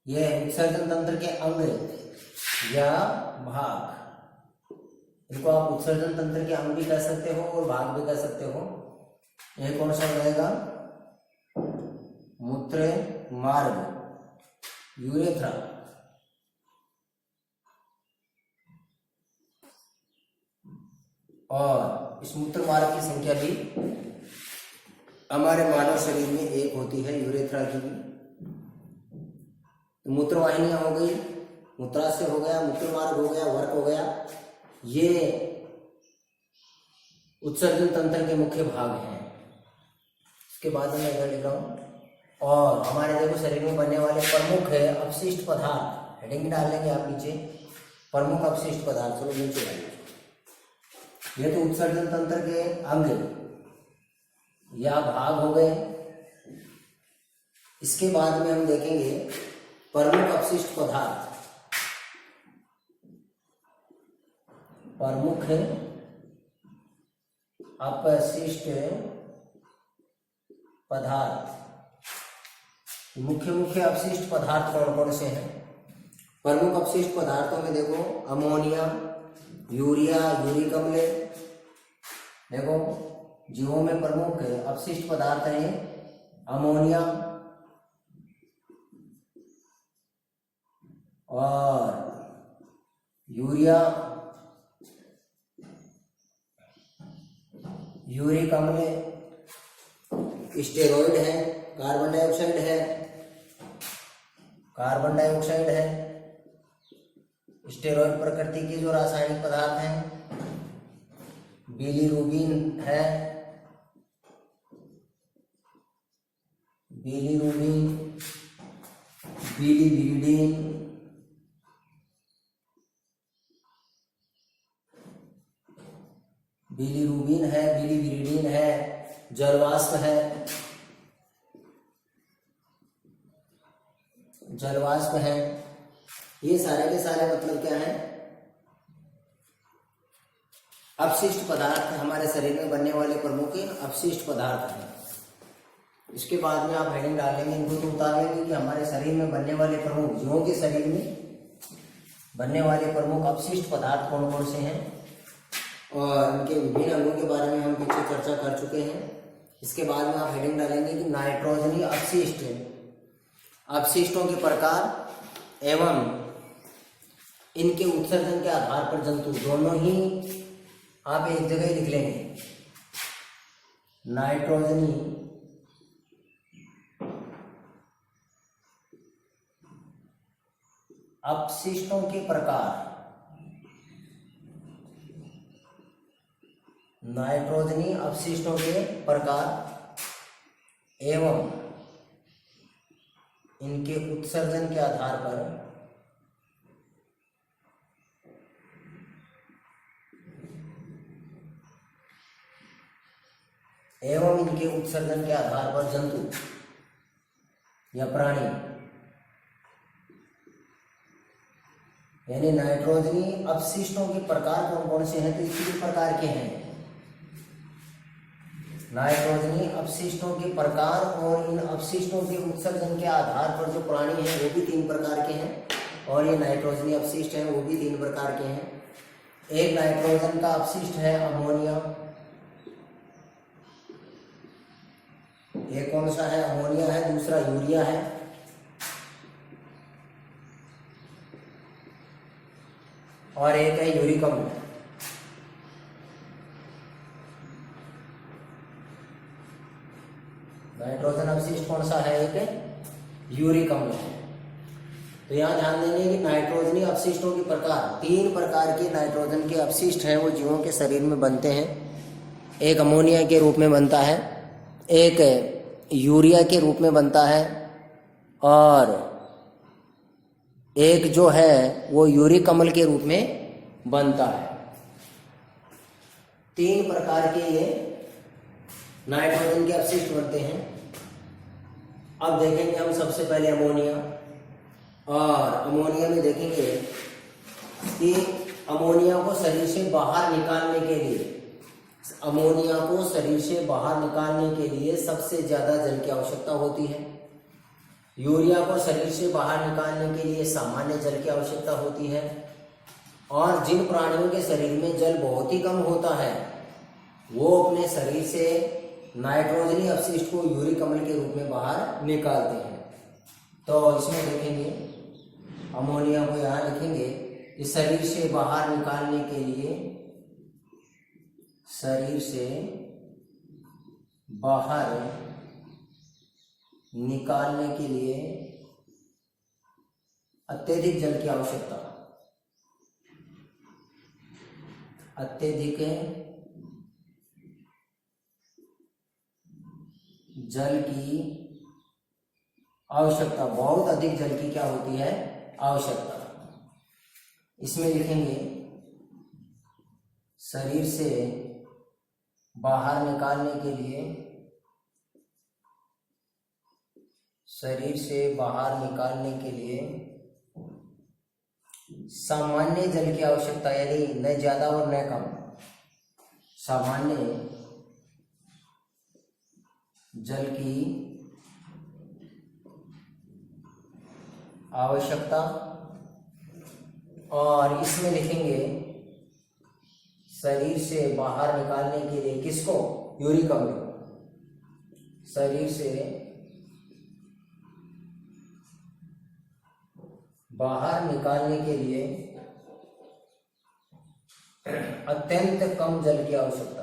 यह उत्सर्जन तंत्र के अंग या भाग, इनको आप उत्सर्जन तंत्र के अंग भी कह सकते हो और भाग भी कह सकते हो। यह कौन सा रहेगा? मूत्र मार्ग, यूरेथ्रा। और इस मूत्र मार्ग की संख्या भी हमारे मानव शरीर में 1 होती है, यूरेथ्रा की भी। तो मूत्रवाहिनियां हो गई, मूत्राशय हो गया, मूत्र मार्ग हो गया, वृक्क हो गया, ये उत्सर्जन तंत्र के मुख्य भाग हैं। इसके बाद मैं इधर लिख रहा हूं। और हमारे देखो शरीर में बनने वाले प्रमुख अपशिष्ट पदार्थ, हेडिंग डाल लेंगे आप नीचे, प्रमुख अपशिष्ट पदार्थ। चलो नीचे डालिए। ये तो उत्सर्जन तंत्र के अंग या भाग हो गए। इसके बाद में हम देखेंगे प्रमुख अपशिष्ट पदार्थ। प्रमुख अपशिष्ट पदार्थ, मुख्य अपशिष्ट पदार्थ कौन कौन से हैं? प्रमुख अपशिष्ट पदार्थों में देखो अमोनिया, यूरिया, यूरिक अम्ल। देखो जीवों में प्रमुख अपशिष्ट पदार्थ हैं अमोनिया और यूरिया, यूरिक अम्ल, स्टेरॉइड है, कार्बन डाइऑक्साइड है, कार्बन डाइऑक्साइड है, स्टेरॉइड प्रकृति के जो रासायनिक पदार्थ हैं, बिलीरुबिन है, बिलीरुबिन, बिलीविरिडीन, बिलीरुबिन है, बिलीविरिडीन है, जलवाष्प है, जलवाष्प है। ये सारे के सारे मतलब क्या है? अपशिष्ट पदार्थ हमारे शरीर में बनने वाले प्रमुख अपशिष्ट पदार्थ हैं। इसके बाद में आप हेडिंग डालेंगे, इनको तो उतार लेंगे कि हमारे शरीर में बनने वाले प्रमुख, जीवों के शरीर में बनने वाले प्रमुख अपशिष्ट पदार्थ कौन कौन से हैं और उनके विभिन्न अंगों के बारे में हम पीछे चर्चा कर चुके हैं। इसके बाद में आप हेडिंग डालेंगे कि नाइट्रोजनी अपशिष्ट, अपशिष्टों के प्रकार एवं इनके उत्सर्जन के आधार पर जंतु, दोनों ही आप एक जगह ही लिख लेंगे। नाइट्रोजनी अपशिष्टों के प्रकार, नाइट्रोजनी अपशिष्टों के प्रकार एवं इनके उत्सर्जन के आधार पर जंतु या प्राणी, यानी नाइट्रोजनी अपशिष्टों के प्रकार कौन कौन से हैं, तो इसी प्रकार के हैं। नाइट्रोजनी अपशिष्टों के प्रकार और इन अपशिष्टों के उत्सर्जन के आधार पर जो प्राणी हैं वो भी 3 प्रकार के हैं, और ये नाइट्रोजनी अपशिष्ट हैं वो भी 3 प्रकार के हैं। एक नाइट्रोजन का अपशिष्ट है अमोनिया, एक कौन सा है, अमोनिया है, दूसरा यूरिया है, और एक है यूरिक अम्ल। नाइट्रोजन अपशिष्ट कौन सा है, एक यूरिक अम्ल है। तो यहाँ ध्यान देंगे कि नाइट्रोजनी अपशिष्टों के प्रकार, 3 प्रकार के नाइट्रोजन के अपशिष्ट हैं वो जीवों के शरीर में बनते हैं। एक अमोनिया के रूप में बनता है, एक यूरिया के रूप में बनता है, और एक जो है वो यूरिक अम्ल के रूप में बनता है। 3 प्रकार के ये नाइट्रोजन के अपशिष्ट बनते हैं। अब देखेंगे हम सबसे पहले अमोनिया, और अमोनिया में देखेंगे कि अमोनिया को शरीर से बाहर निकालने के लिए, अमोनिया को शरीर से बाहर निकालने के लिए सबसे ज्यादा जल की आवश्यकता होती है। यूरिया को शरीर से बाहर निकालने के लिए सामान्य जल की आवश्यकता होती है। और जिन प्राणियों के शरीर में जल बहुत ही कम होता है वो अपने शरीर से नाइट्रोजनी अपशिष्ट को यूरिक अम्ल के रूप में बाहर निकालते हैं। तो इसमें देखेंगे अमोनिया को यहाँ लिखेंगे कि शरीर से बाहर निकालने के लिए, शरीर से बाहर निकालने के लिए अत्यधिक जल की आवश्यकता, अत्यधिक जल की आवश्यकता, बहुत अधिक जल की क्या होती है, आवश्यकता। इसमें लिखेंगे शरीर से बाहर निकालने के लिए, शरीर से बाहर निकालने के लिए सामान्य जल की आवश्यकता, यानी न ज्यादा और न कम, सामान्य जल की आवश्यकता। और इसमें लिखेंगे शरीर से बाहर निकालने के लिए किसको, यूरिक अम्ल, शरीर से बाहर निकालने के लिए अत्यंत कम जल की आवश्यकता।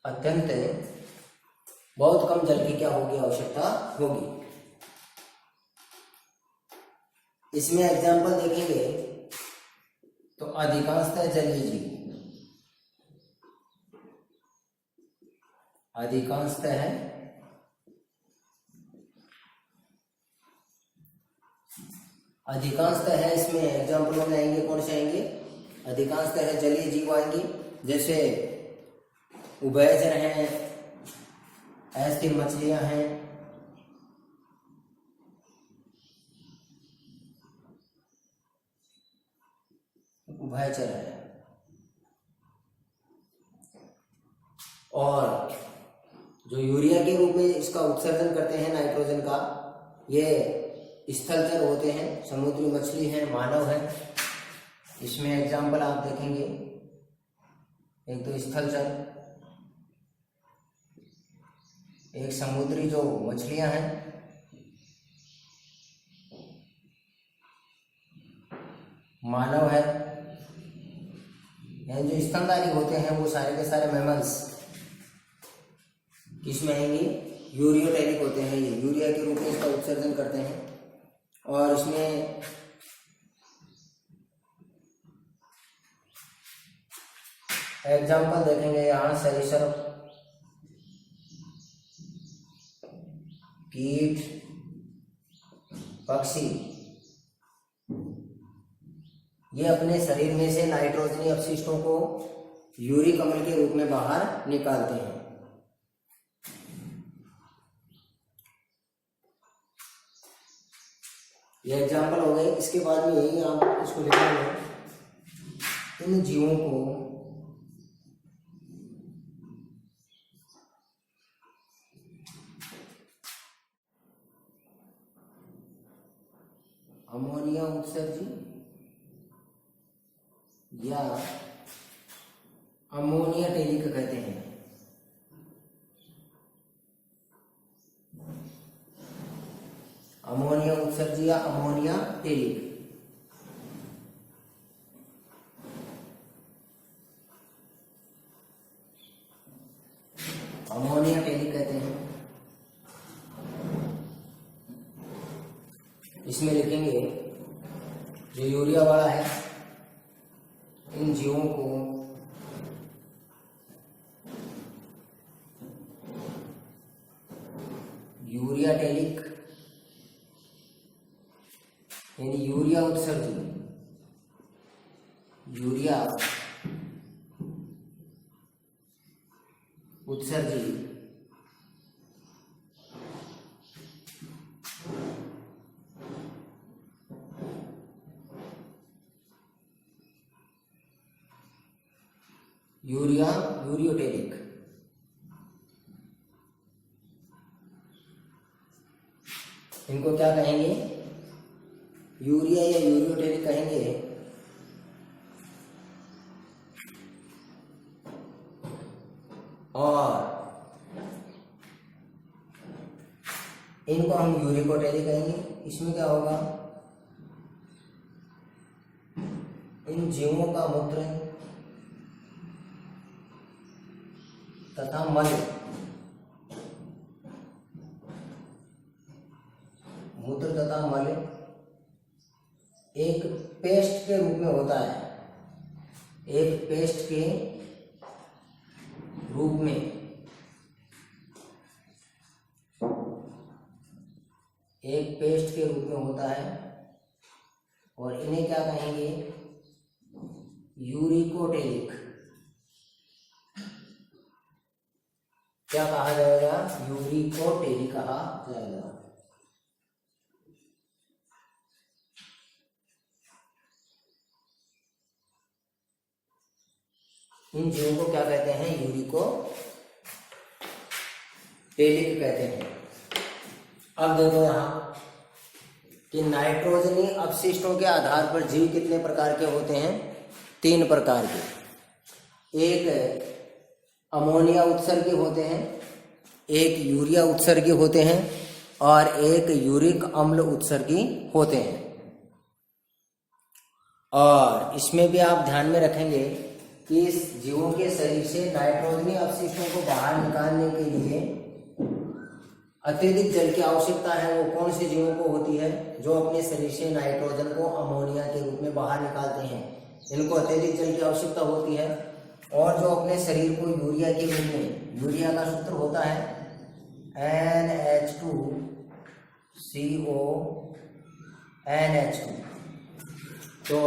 अत्यंत बहुत कम जल की क्या होगी, आवश्यकता होगी। इसमें एग्जाम्पल देखेंगे तो अधिकांशतः जलीय जीव, अधिकांशतः है, इसमें एग्जाम्पलों में आएंगे कौन से आएंगे, अधिकांशतः जलीय जीव आएंगे, जैसे उभयचर हैं, अस्थिर मछलियां हैं, उभयचर है। और जो यूरिया के रूप में इसका उत्सर्जन करते हैं नाइट्रोजन का, ये स्थलचर होते हैं, समुद्री मछली है, मानव है। इसमें एग्जाम्पल आप देखेंगे, एक तो स्थलचर, एक समुद्री जो मछलियां हैं, मानव है। यानी जो स्तनधारी होते हैं वो सारे के सारे मैमल्स किसमें आएंगे, यूरियोटेलिक होते हैं। ये यूरिया के रूप में इसका उत्सर्जन करते हैं। और इसमें एग्जाम्पल देखेंगे यहाँ सरीसृप, कीट, पक्षी, ये अपने शरीर में से नाइट्रोजनी अपशिष्टों को यूरिक अम्ल के रूप में बाहर निकालते हैं। ये एग्जाम्पल हो गए। इसके बाद में यही आप इसको लिखेंगे, इन जीवों को अमोनिया उत्सर्जी या अमोनिया टेलिक कहते हैं। अमोनिया उत्सर्जी या अमोनिया टेलिक। अमोनिया टेलिक कहते हैं। इसमें लिखेंगे जो यूरिया वाला है, इन जीवों को यूरिया टेलिक यानी यूरिया उत्सर्जी, यूरिया उत्सर्जी यूरिया यूरियोटेलिक। इनको क्या कहेंगे, यूरिया या यूरियोटेलिक कहेंगे। और इनको हम यूरिकोटेलिक कहेंगे। इसमें क्या होगा, इन जीवों का मूत्र तथा मल मूत्र तथा मल एक पेस्ट के रूप में होता है। एक पेस्ट के रूप में एक पेस्ट के रूप में होता है। और इन्हें क्या कहेंगे, यूरिकोटेलिक। क्या कहा जाएगा, यूरिकोटेलिक कहा जाएगा। इन जीवों को क्या कहते हैं, यूरिकोटेलिक कहते हैं। अब देखो यहाँ कि नाइट्रोजनी अपशिष्टों के आधार पर जीव कितने प्रकार के होते हैं, 3 प्रकार के। एक अमोनिया उत्सर्गी होते हैं, एक यूरिया उत्सर्गी होते हैं और एक यूरिक अम्ल उत्सर्गी होते हैं। और इसमें भी आप ध्यान में रखेंगे कि इस जीवों के शरीर से नाइट्रोजनी अपशिष्टों को बाहर निकालने के लिए अत्यधिक जल की आवश्यकता है। वो कौन से जीवों को होती है, जो अपने शरीर से नाइट्रोजन को अमोनिया के रूप में बाहर निकालते हैं। इनको अत्यधिक जल की आवश्यकता होती है। और जो अपने शरीर को यूरिया के रूप में, यूरिया का सूत्र होता है NH2CONH2। तो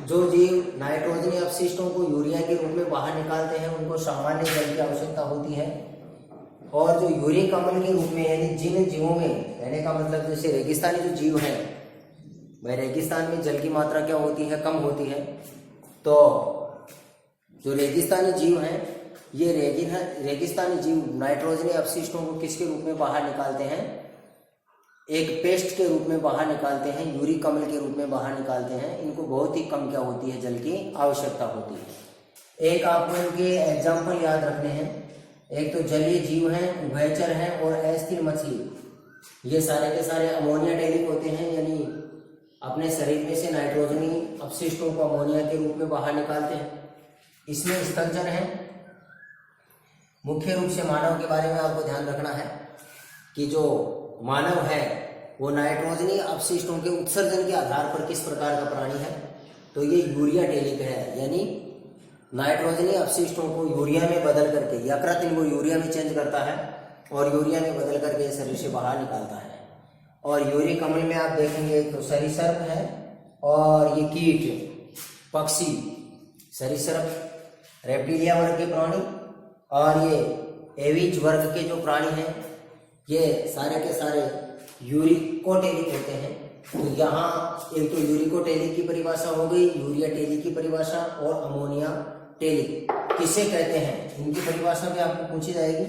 जो जीव नाइट्रोजनी अपशिष्टों को यूरिया के रूप में बाहर निकालते हैं, उनको सामान्य जल की आवश्यकता होती है। और जो यूरिक अम्ल के रूप में, यानी जिन जीवों में, कहने का मतलब जैसे रेगिस्तानी जो जीव है, भाई रेगिस्तान में जल की मात्रा क्या होती है, कम होती है। तो जो रेगिस्तानी जीव हैं, ये रेगिस्तानी जीव नाइट्रोजनी अपशिष्टों को किसके रूप में बाहर निकालते हैं? एक पेस्ट के रूप में बाहर निकालते हैं, यूरिक अम्ल के रूप में बाहर निकालते हैं। इनको बहुत ही कम क्या होती है? जल की आवश्यकता होती है। एक आपको इनके एग्जाम्पल याद रखने हैं। एक तो जलीय जीव हैं, उभयचर हैं और अस्थिर मछली। ये सारे के सारे अमोनिया टेलिक होते हैं, यानी अपने शरीर में से नाइट्रोजनी अपशिष्टों को अमोनिया के रूप में बाहर निकालते हैं। इसमें स्थलचर हैं। मुख्य रूप से मानव के बारे में आपको ध्यान रखना है कि जो मानव है वो नाइट्रोजनी अपशिष्टों के उत्सर्जन के आधार पर किस प्रकार का प्राणी है? तो ये यूरिया टेलिक है, यानी नाइट्रोजनी अपशिष्टों को यूरिया में बदल करके, यकृत इनको यूरिया में चेंज करता है और यूरिया में बदल करके शरीर से बाहर निकालता है। और यूरिक अम्ल में आप देखेंगे तो सरीसृप है और ये कीट, पक्षी, सरीसृप रेप्टिलिया वर्ग के प्राणी और ये एविज वर्ग के जो प्राणी हैं ये सारे के सारे यूरिकोटेलिक होते हैं। तो यहाँ एक तो यूरिकोटेलिक की परिभाषा हो गई, यूरिया टेलिक की परिभाषा, और अमोनिया टेलिक किसे कहते हैं इनकी परिभाषा भी आपको पूछी जाएगी।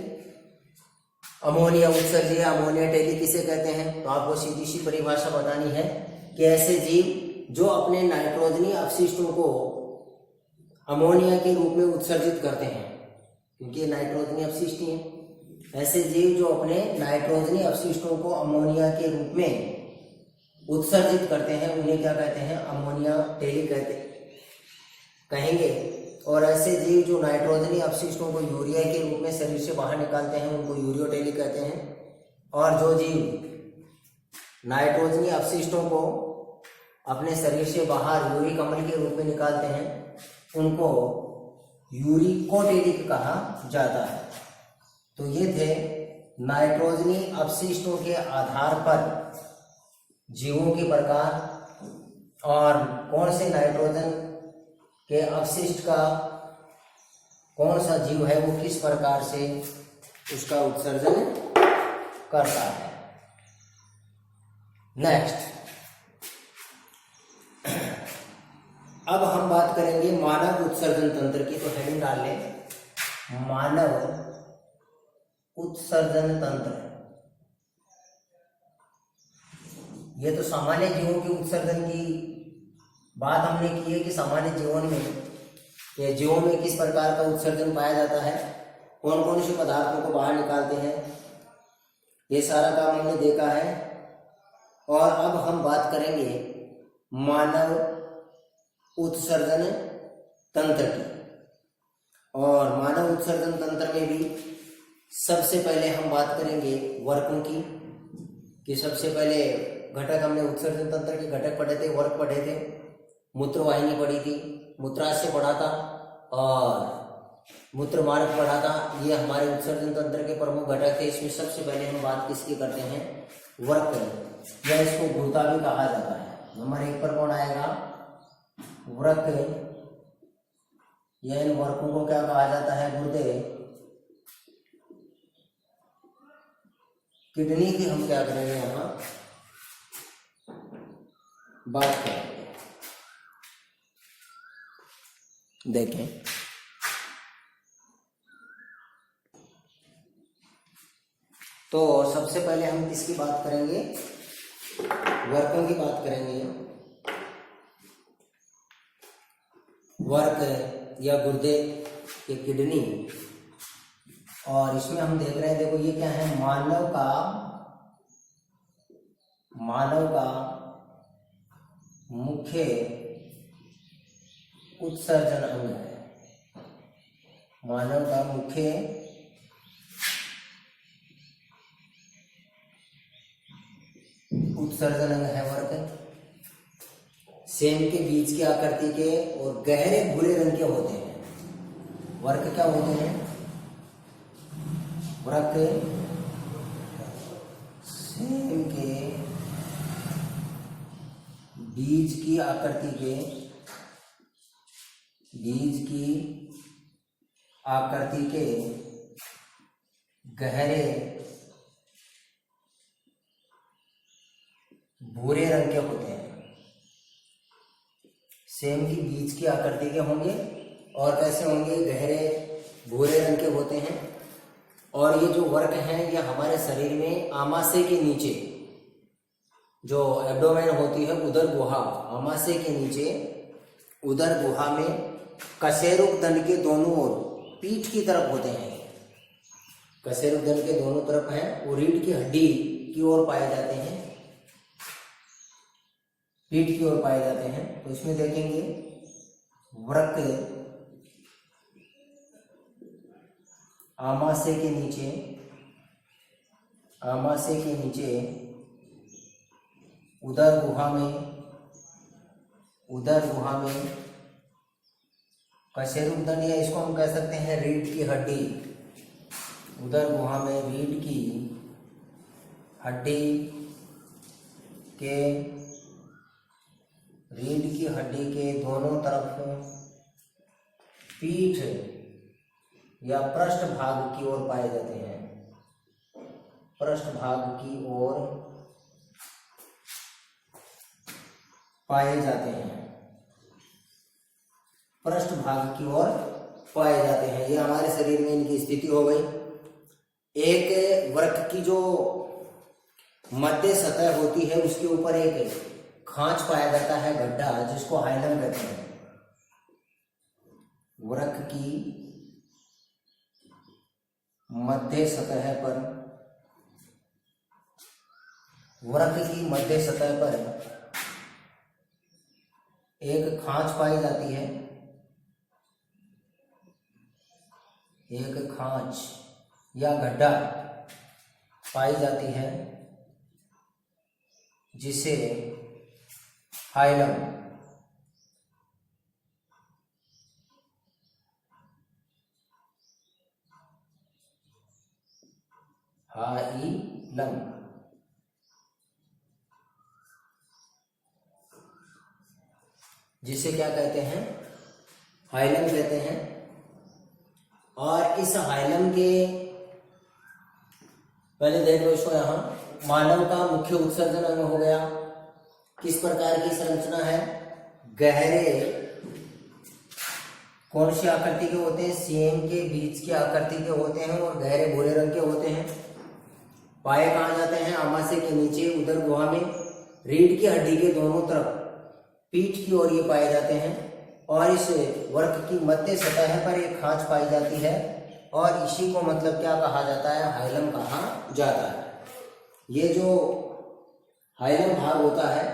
अमोनिया उत्सर्जनीय अमोनिया टेलिक किसे कहते हैं? तो आपको सीधी सी परिभाषा बतानी है कि ऐसे जीव जो अपने नाइट्रोजनी अपशिष्टों को अमोनिया के रूप में उत्सर्जित करते हैं, क्योंकि ये नाइट्रोजनी अपशिष्ट ही हैं। ऐसे जीव जो अपने नाइट्रोजनी अपशिष्टों को अमोनिया के रूप में उत्सर्जित करते हैं उन्हें क्या कहते हैं? अमोनिया टेलिक कहेंगे। और ऐसे जीव जो नाइट्रोजनी अपशिष्टों को यूरिया के रूप में शरीर से बाहर निकालते हैं उनको यूरियोटेलिक कहते हैं। और जो जीव नाइट्रोजनी अपशिष्टों को अपने शरीर से बाहर यूरिक अम्ल के रूप में निकालते हैं उनको यूरिकोटेलिक कहा जाता है। तो ये थे नाइट्रोजनी अपशिष्टों के आधार पर जीवों के प्रकार और कौन से नाइट्रोजन के अपशिष्ट का कौन सा जीव है वो किस प्रकार से उसका उत्सर्जन करता है। नेक्स्ट, अब हम बात करेंगे मानव उत्सर्जन तंत्र की। तो हेडिंग डाल लें, मानव उत्सर्जन तंत्र। ये तो सामान्य जीवों के उत्सर्जन की बात हमने की है कि सामान्य जीवन में या जीवों में किस प्रकार का उत्सर्जन पाया जाता है, कौन कौन से पदार्थों को बाहर निकालते हैं, ये सारा काम हमने देखा है। और अब हम बात करेंगे मानव उत्सर्जन तंत्र की। और मानव उत्सर्जन तंत्र में भी सबसे पहले हम बात करेंगे वर्कों की, कि सबसे पहले घटक हमने उत्सर्जन तंत्र के घटक पढ़े थे, वर्क पढ़े थे, मूत्रवाहिनी पढ़ी थी, मूत्राशय पढ़ा था और मूत्र मार्ग पढ़ा था। ये हमारे उत्सर्जन तंत्र के प्रमुख घटक थे। इसमें सबसे पहले हम बात किसकी करते हैं? वर्क करें, या इसको गुर्दा भी कहा जाता है। नंबर 1 पर कौन आएगा? वृक्क, या इन वर्कों को क्या कहा जाता है? गुर्दे। किडनी की हम क्या करेंगे यहाँ बात करेंगे। देखें, तो सबसे पहले हम किसकी बात करेंगे? वर्कों की बात करेंगे। वर्क या गुर्दे, ये किडनी। और इसमें हम देख रहे हैं, देखो ये क्या है? मानव का मुख्य उत्सर्जन अंग है। मानव का मुख्य उत्सर्जन अंग है वर्क। सेम के बीज की आकृति के और गहरे भूरे रंग के होते हैं। वर्क क्या होते हैं? वर्क सेम के बीज की आकृति के गहरे भूरे रंग के होते हैं। सेम की बीज की आकृति के होंगे और कैसे होंगे? गहरे भूरे रंग के होते हैं। और ये जो वर्क हैं ये हमारे शरीर में आमाशय के नीचे जो एब्डोमेन होती है उदर गुहा, आमाशय के नीचे उदर गुहा में कशेरुक दंड के दोनों ओर पीठ की तरफ होते हैं। कशेरुक दंड के दोनों तरफ हैं, वो रीढ़ की हड्डी की ओर पाए जाते हैं, पीठ की ओर पाए जाते हैं। तो इसमें देखेंगे वृक्क आमाशय के नीचे, आमाशय के नीचे उदर गुहा में, उदर गुहा में कशेरुक दंड, या इसको हम कह सकते हैं रीढ़ की हड्डी, उदर गुहा में रीढ़ की हड्डी के, रीढ़ की हड्डी के दोनों तरफ पीठ या पृष्ठ भाग की ओर पाए जाते हैं, पृष्ठ भाग की ओर पाए जाते हैं, पृष्ठ भाग की ओर पाए जाते हैं। ये हमारे शरीर में इनकी स्थिति हो गई। एक वृक्क की जो मध्य सतह होती है उसके ऊपर एक खांच पाया जाता है, गड्ढा, जिसको हाइलम कहते हैं। वृक्क की मध्य सतह पर, वृक्क की मध्य सतह पर एक खांच पाई जाती है, एक खांच या गड्ढा पाई जाती है, जिसे हाइलम, हाइलम, जिसे क्या कहते हैं, हाइलम कहते हैं। और इस हाइलम के पहले देख लो इसको, यहाँ मानव का मुख्य उत्सर्जन अंग हो गया। किस प्रकार की संरचना है, गहरे कौन सी आकृति के होते हैं, सीएम के बीच की आकृति के होते हैं और गहरे भूरे रंग के होते हैं। पाए कहाँ जाते हैं, आमाशय के नीचे उदर गुहा में रीढ़ की हड्डी के दोनों तरफ पीठ की ओर ये पाए जाते हैं। और इस वृक्क की मध्य सतह पर एक खांच पाई जाती है और इसी को मतलब क्या कहा जाता है, हाइलम कहा जाता है। ये जो हाइलम भाग होता है,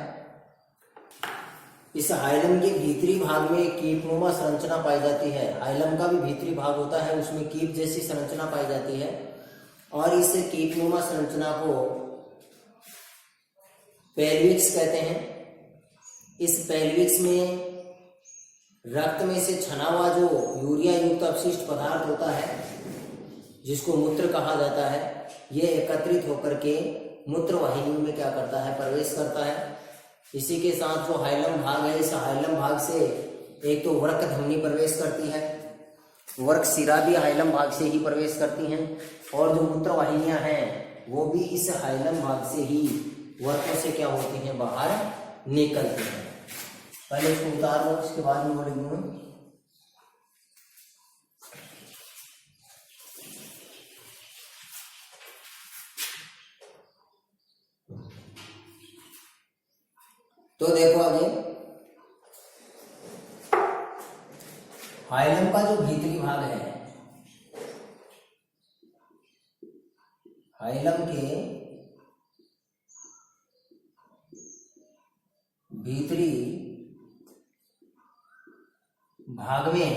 इस हाइलम के भीतरी भाग में कीपनुमा संरचना पाई जाती है। हाइलम का भी भीतरी भाग होता है, उसमें कीप जैसी संरचना पाई जाती है। और इस कीपनुमा संरचना को पेल्विक्स कहते हैं। इस पेल्विक्स में रक्त में से छना हुआ जो यूरिया युक्त अपशिष्ट पदार्थ होता है, जिसको मूत्र कहा जाता है, ये एकत्रित होकर के मूत्र वाहिनी में क्या करता है, प्रवेश करता है। इसी के साथ जो हाइलम भाग है, इस हाइलम भाग से एक तो वृक्क धमनी प्रवेश करती है, वृक्क शिरा भी हाइलम भाग से ही प्रवेश करती हैं, और जो मूत्र वाहिनियां हैं वो भी इस हाइलम भाग से ही वृक्कों से क्या होती हैं, बाहर निकलती हैं। पहले इसको उतार लो, इसके बाद में बोलेंगे। तो देखो आगे, हाइलम का जो भीतरी भाग है, हाइलम के भीतरी भाग में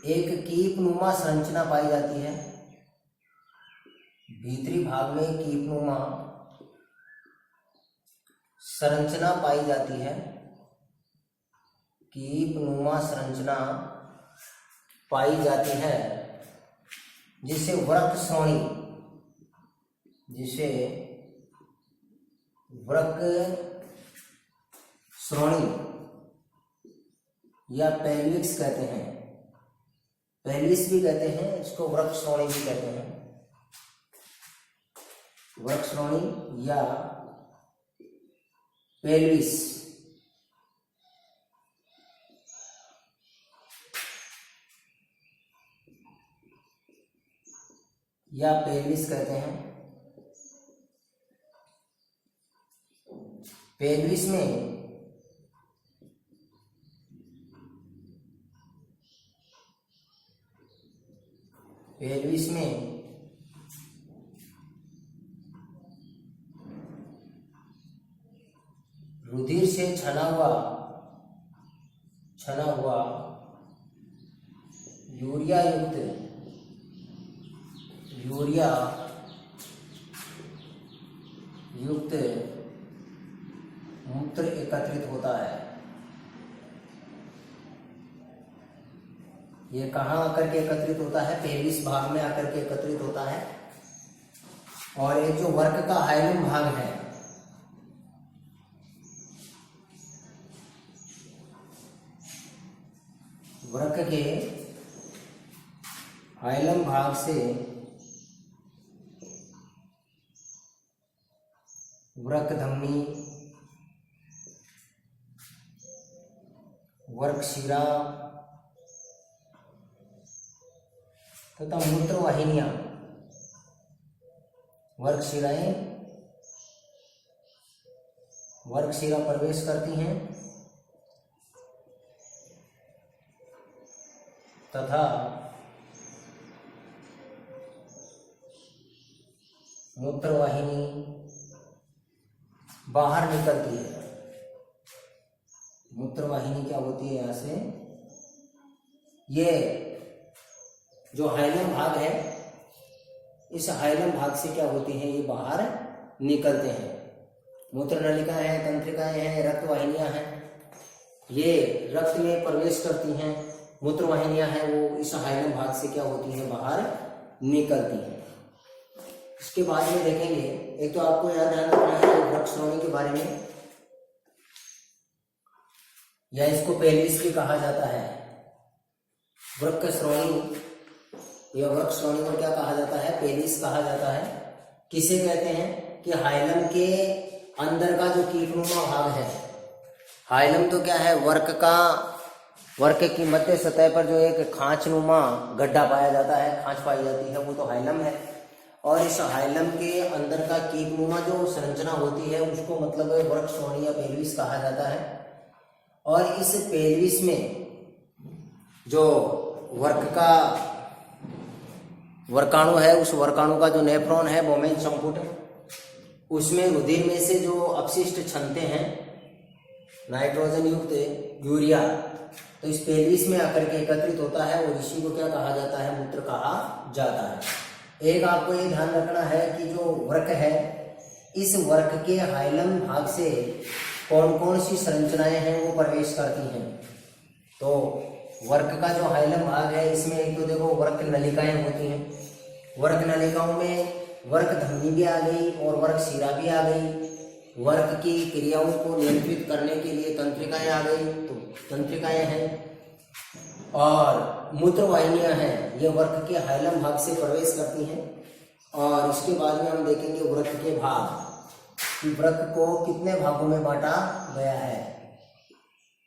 एक कीपनुमा संरचना पाई जाती है। भीतरी भाग में कीपनुमा संरचना पाई जाती है, कीपनुमा संरचना पाई जाती है, जिसे वृक्क श्रोणी, जिसे वृक्क श्रोणी या पेल्विक्स कहते हैं। पेल्विस भी कहते हैं इसको, वृक्क श्रोणी भी कहते हैं। वृक्क श्रोणी या पेल्विस, या पेल्विस कहते हैं। पेल्विस में रुधिर से छना हुआ यूरिया युक्त मूत्र एकत्रित होता है। ये कहाँ आकर के एकत्रित होता है? पेल्विस भाग में आकर के एकत्रित होता है। और एक जो वर्क का हाइलम भाग है, वृक्क के हाइलम भाग से वृक्क धमनी, वर्कशिरा तथा मूत्र वाहिनियां, वर्कशिरा प्रवेश करती हैं तथा मूत्र वाहिनी बाहर निकलती है। मूत्र वाहिनी क्या होती है? यहाँ से ये जो हाइलम भाग है, इस हाइलम भाग से क्या होती है? ये बाहर निकलते हैं। मूत्र नलिकाएं हैं, तंत्रिकाएं हैं, रक्त वाहिनियां हैं, ये रक्त में प्रवेश करती हैं। मूत्र वाहिनियां हैं, वो इस हाइलम भाग से क्या होती हैं? बाहर निकलती हैं। इसके बाद में देखेंगे, एक तो आपको याद ध्यान रखना है वृक्क श्रोणी के बारे में, या इसको पेल्विस भी कहा जाता है। वृक्क श्रोणी या वृक्क श्रोणी को क्या कहा जाता है? पेल्विस कहा जाता है। किसे कहते हैं? कि हाइलम के अंदर का जो कीटनुमा भाग है। हाइलम तो क्या है? वर्क की मध्य सतह पर जो एक खांचनुमा गड्ढा पाया जाता है, खांच पाई जाती है, वो तो हाइलम है। और इस हाइलम के अंदर का कीटनुमा जो संरचना होती है, उसको मतलब वृक्क श्रोणी या पेल्विस कहा जाता है। और इस पेल्विस में जो वर्काणु है, उस वर्काणु का जो नेफ्रॉन है, बोमेन संपुट, उसमें रुधिर में से जो अपशिष्ट छनते हैं नाइट्रोजन युक्त यूरिया, तो इस पेल्विस में आकर के एकत्रित होता है और इसी को क्या कहा जाता है? मूत्र कहा जाता है। एक आपको ये ध्यान रखना है कि जो वृक्क है, इस वृक्क के हाइलम भाग से कौन कौन सी संरचनाएं हैं वो प्रवेश करती हैं। तो वृक्क का जो हाइलम भाग है, इसमें एक तो देखो वृक्क नलिकाएं होती हैं। वृक्क नलिकाओं में वृक्क धमनी भी आ गई और वर्कशिरा भी आ गई। वृक्क की क्रियाओं को नियंत्रित करने के लिए तंत्रिकाएं आ गई, तो तंत्रिकाएं हैं। और मूत्र वाहिनियां हैं, ये वृक्क के हाइलम भाग से प्रवेश करती हैं। और इसके बाद में हम देखेंगे वृक्क के भाग, कि वृक्क को कितने भागों में बांटा गया है।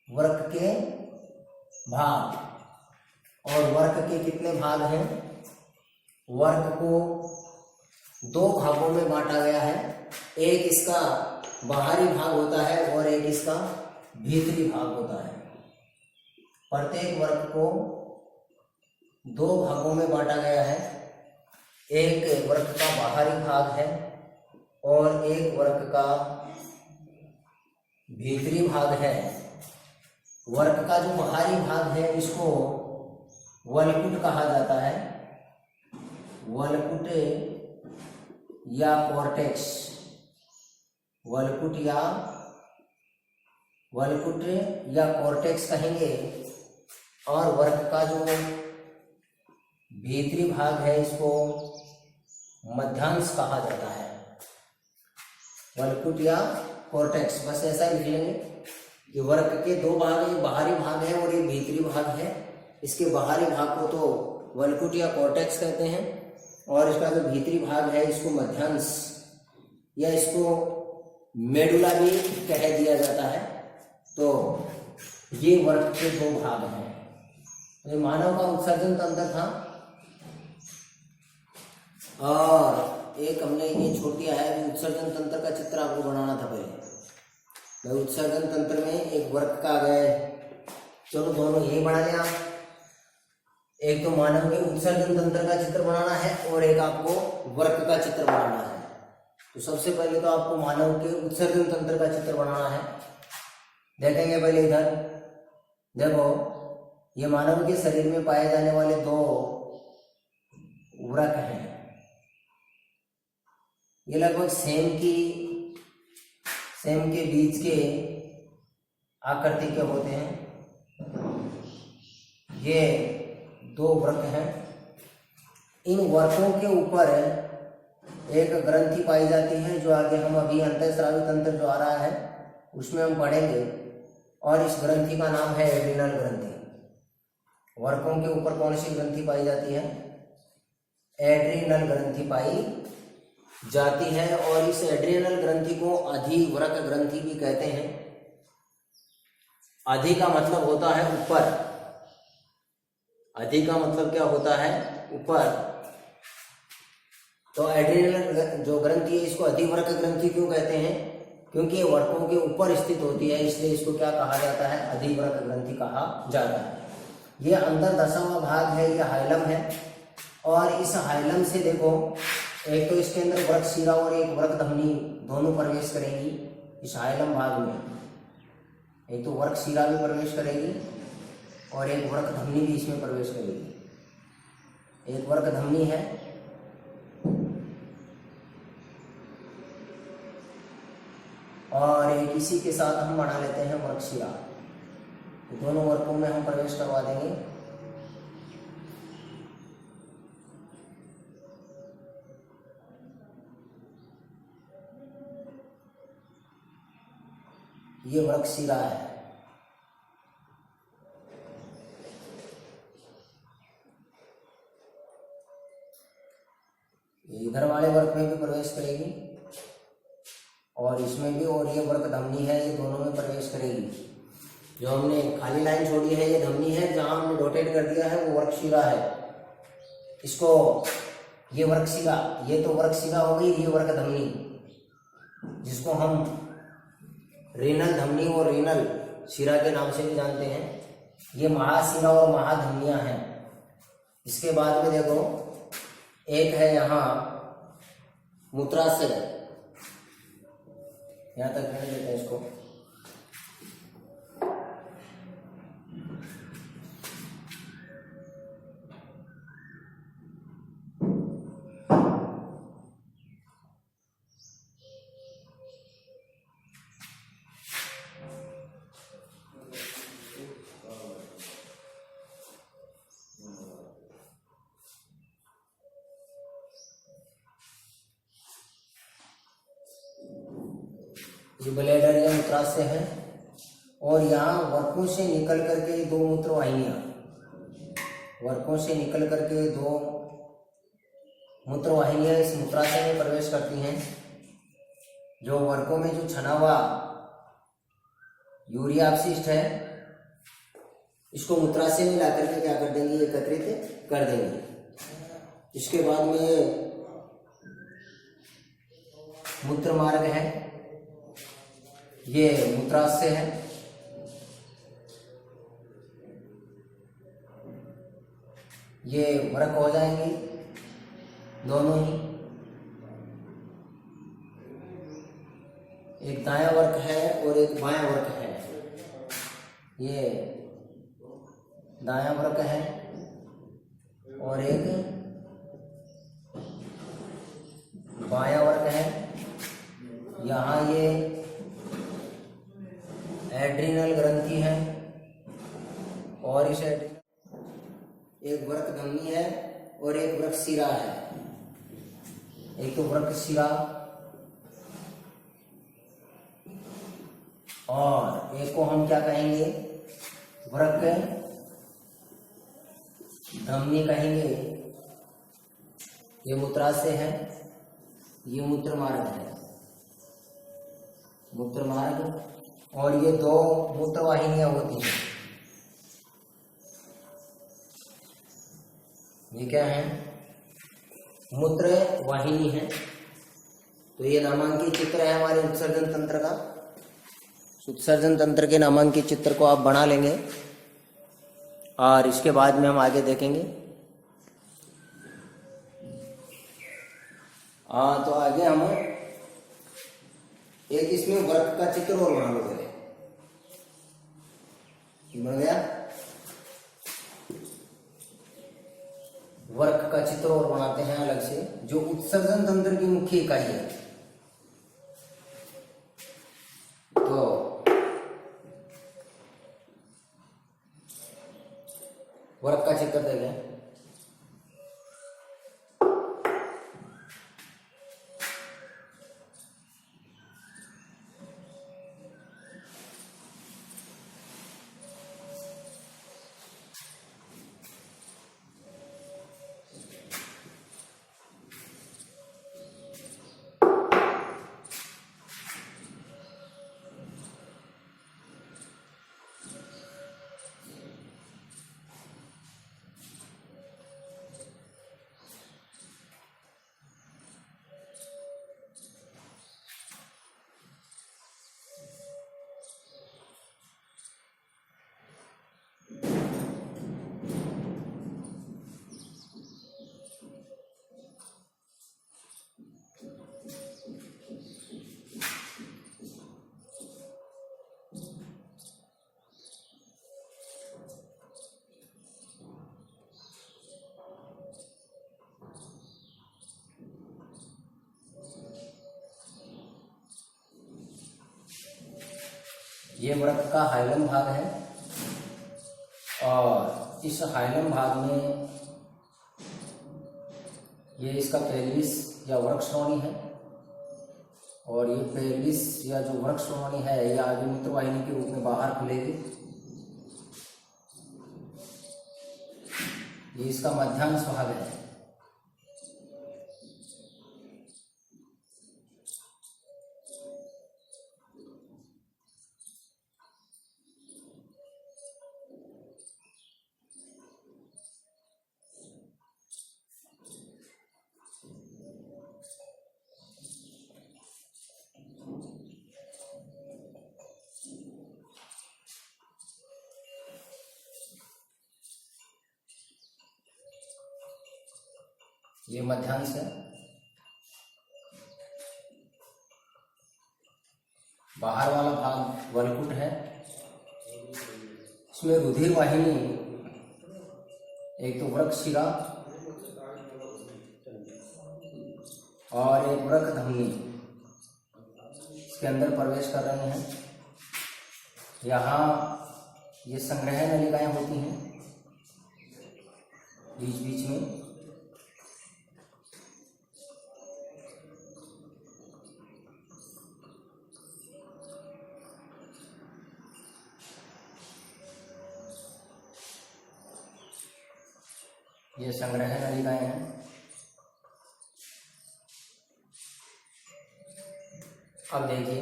वृक्क के भाग, और वृक्क के कितने भाग हैं? वृक्क को 2 भागों में बांटा गया है। एक इसका बाहरी भाग होता है और एक इसका भीतरी भाग होता है। प्रत्येक वृक्क को 2 भागों में बांटा गया है। एक वृक्क का बाहरी भाग है और एक वृक्क का भीतरी भाग है। वृक्क का जो बाहरी भाग है, इसको वलकुट कहा जाता है। वलकुट या कॉर्टेक्स, वलकुट या कॉर्टेक्स कहेंगे। और वृक्क का जो भीतरी भाग है, इसको मध्यांश कहा जाता है। वलकुट या कॉर्टेक्स, बस ऐसा ही लिख लेंगे कि वृक्क के 2 भाग, एक बाहरी भाग है और एक भीतरी भाग है। इसके बाहरी भाग को तो वलकुट या कॉर्टेक्स कहते हैं और इसका जो भीतरी भाग है, इसको मध्यांश या इसको मेडुला भी कह दिया जाता है। तो ये वृक्क के 2 भाग हैं। तो ये मानव का उत्सर्जन तंत्र था। और एक हमने ये छोड़ दिया है अभी उत्सर्जन तंत्र का चित्र आपको बनाना था पहले। भाई उत्सर्जन तंत्र में एक वर्क का आ गया है, चलो दोनों यही बना लिया। एक तो मानव के उत्सर्जन तंत्र का चित्र बनाना है और एक आपको वर्क का चित्र बनाना है। तो सबसे पहले तो आपको मानव के उत्सर्जन तंत्र का चित्र बनाना है। देखेंगे पहले इधर देखो, ये मानव के शरीर में पाए जाने वाले दो वृक्क हैं। ये लगभग सेम के बीच के आकृति के होते हैं। ये दो वृक्क हैं। इन वृक्कों के ऊपर एक ग्रंथि पाई जाती है, जो आगे हम अभी अंतःस्रावी तंत्र जो आ रहा है उसमें हम पढ़ेंगे। और इस ग्रंथि का नाम है एड्रिनल ग्रंथि। वृक्कों के ऊपर कौन सी ग्रंथि पाई जाती है? एड्रिनल ग्रंथि पाई जाती है। और इस एड्रिनल ग्रंथि को अधिवृक्क ग्रंथि भी कहते हैं। अधि का मतलब होता है ऊपर। अधि का मतलब क्या होता है? ऊपर। तो एड्रिनल जो ग्रंथि है इसको अधिवृक्क ग्रंथि क्यों कहते हैं? क्योंकि ये वृक्कों के ऊपर स्थित होती है, इसलिए इसको क्या कहा जाता है? अधिवृक्क ग्रंथि कहा जाता है। ये अंदर 10वां भाग है, ये हाइलम है। और इस हाइलम से देखो, एक तो इसके अंदर वृक्क शिरा और एक वृक्क धमनी दोनों प्रवेश करेंगी इस हाइलम भाग में। एक तो वृक्क शिरा भी प्रवेश करेगी और एक वृक्क धमनी भी इसमें प्रवेश करेगी। एक वृक्क धमनी है और एक इसी के साथ हम बना लेते हैं वृक्क शिरा। दोनों वर्गों में हम प्रवेश करवा देंगे। ये वृक्क शिरा है। इधर वाले वर्ग में भी प्रवेश करेगी और इसमें भी, और ये वृक्क धमनी है, ये दोनों में प्रवेश करेगी। जो हमने खाली लाइन छोड़ी है ये धमनी है, जहां हमने डॉटेड कर दिया है वो वृक्क शिरा है। इसको ये वृक्क शिरा, ये तो वृक्क शिरा हो गई, ये वृक्क धमनी जिसको हम रीनल धमनी और रीनल शिरा के नाम से भी जानते हैं। ये महाशिरा और महाधमनियां हैं। इसके बाद में देखो, एक है यहाँ मूत्राशय, यहाँ तक रहने देते हैं इसको। ये ब्लैडर या मूत्राशय है और यहाँ वृक्कों से निकल करके दो मूत्रवाहिनियां, वृक्कों से निकल करके दो मूत्रवाहिनियां इस मूत्राशय में प्रवेश करती हैं। जो वृक्कों में जो छना हुआ यूरिया अपशिष्ट है इसको मूत्राशय में ला करके क्या कर देंगे? एकत्रित कर देंगे। इसके बाद में मूत्र मार्ग है, ये मूत्राशय है। ये वृक्क हो जाएंगे दोनों ही। एक दायां वृक्क है और एक बायां वृक्क है। ये दायां वृक्क है और एक बायां वृक्क है। यहाँ ये एड्रिनल ग्रंथि है और इस एक वृक्क धमनी है और एक वृक्क शिरा है। एक तो वृक्क शिरा और एक को हम क्या कहेंगे? वृक्क धमनी कहेंगे। ये मूत्राशय है, ये मूत्र मार्ग है, मूत्र मार्ग। और ये दो मूत्रवाहिनियां होती हैं। ये क्या है? मूत्र वाहिनी है। तो ये नामांकित चित्र है हमारे उत्सर्जन तंत्र का। उत्सर्जन तंत्र के नामांकित चित्र को आप बना लेंगे और इसके बाद में हम आगे देखेंगे। तो आगे हम एक इसमें वर्क का चित्र और बना लो। बन गया वर्क का चित्र और बनाते हैं अलग से, जो उत्सर्जन तंत्र की मुख्य इकाई है। तो वर्क का चित्र देखें। ये वृक्क का हाइलम भाग है और इस हाइलम भाग में ये इसका पेल्विस या वृक्क श्रोणी है और ये पेल्विस या जो वृक्क श्रोणी है ये आगे मूत्रवाहिनी के रूप में बाहर खुलेगी। ये इसका मध्यांश भाग है। ये मध्यांश है। बाहर वाला भाग वलकुट है। इसमें रुधिर वाहिनी, एक तो वृक्क शिरा और एक वृक्क धमनी इसके अंदर प्रवेश कर रहे हैं। यहाँ ये संग्रह नलिकाएं होती हैं बीच बीच में। ये संग्रह नलिकाएं हैं। अब देखिए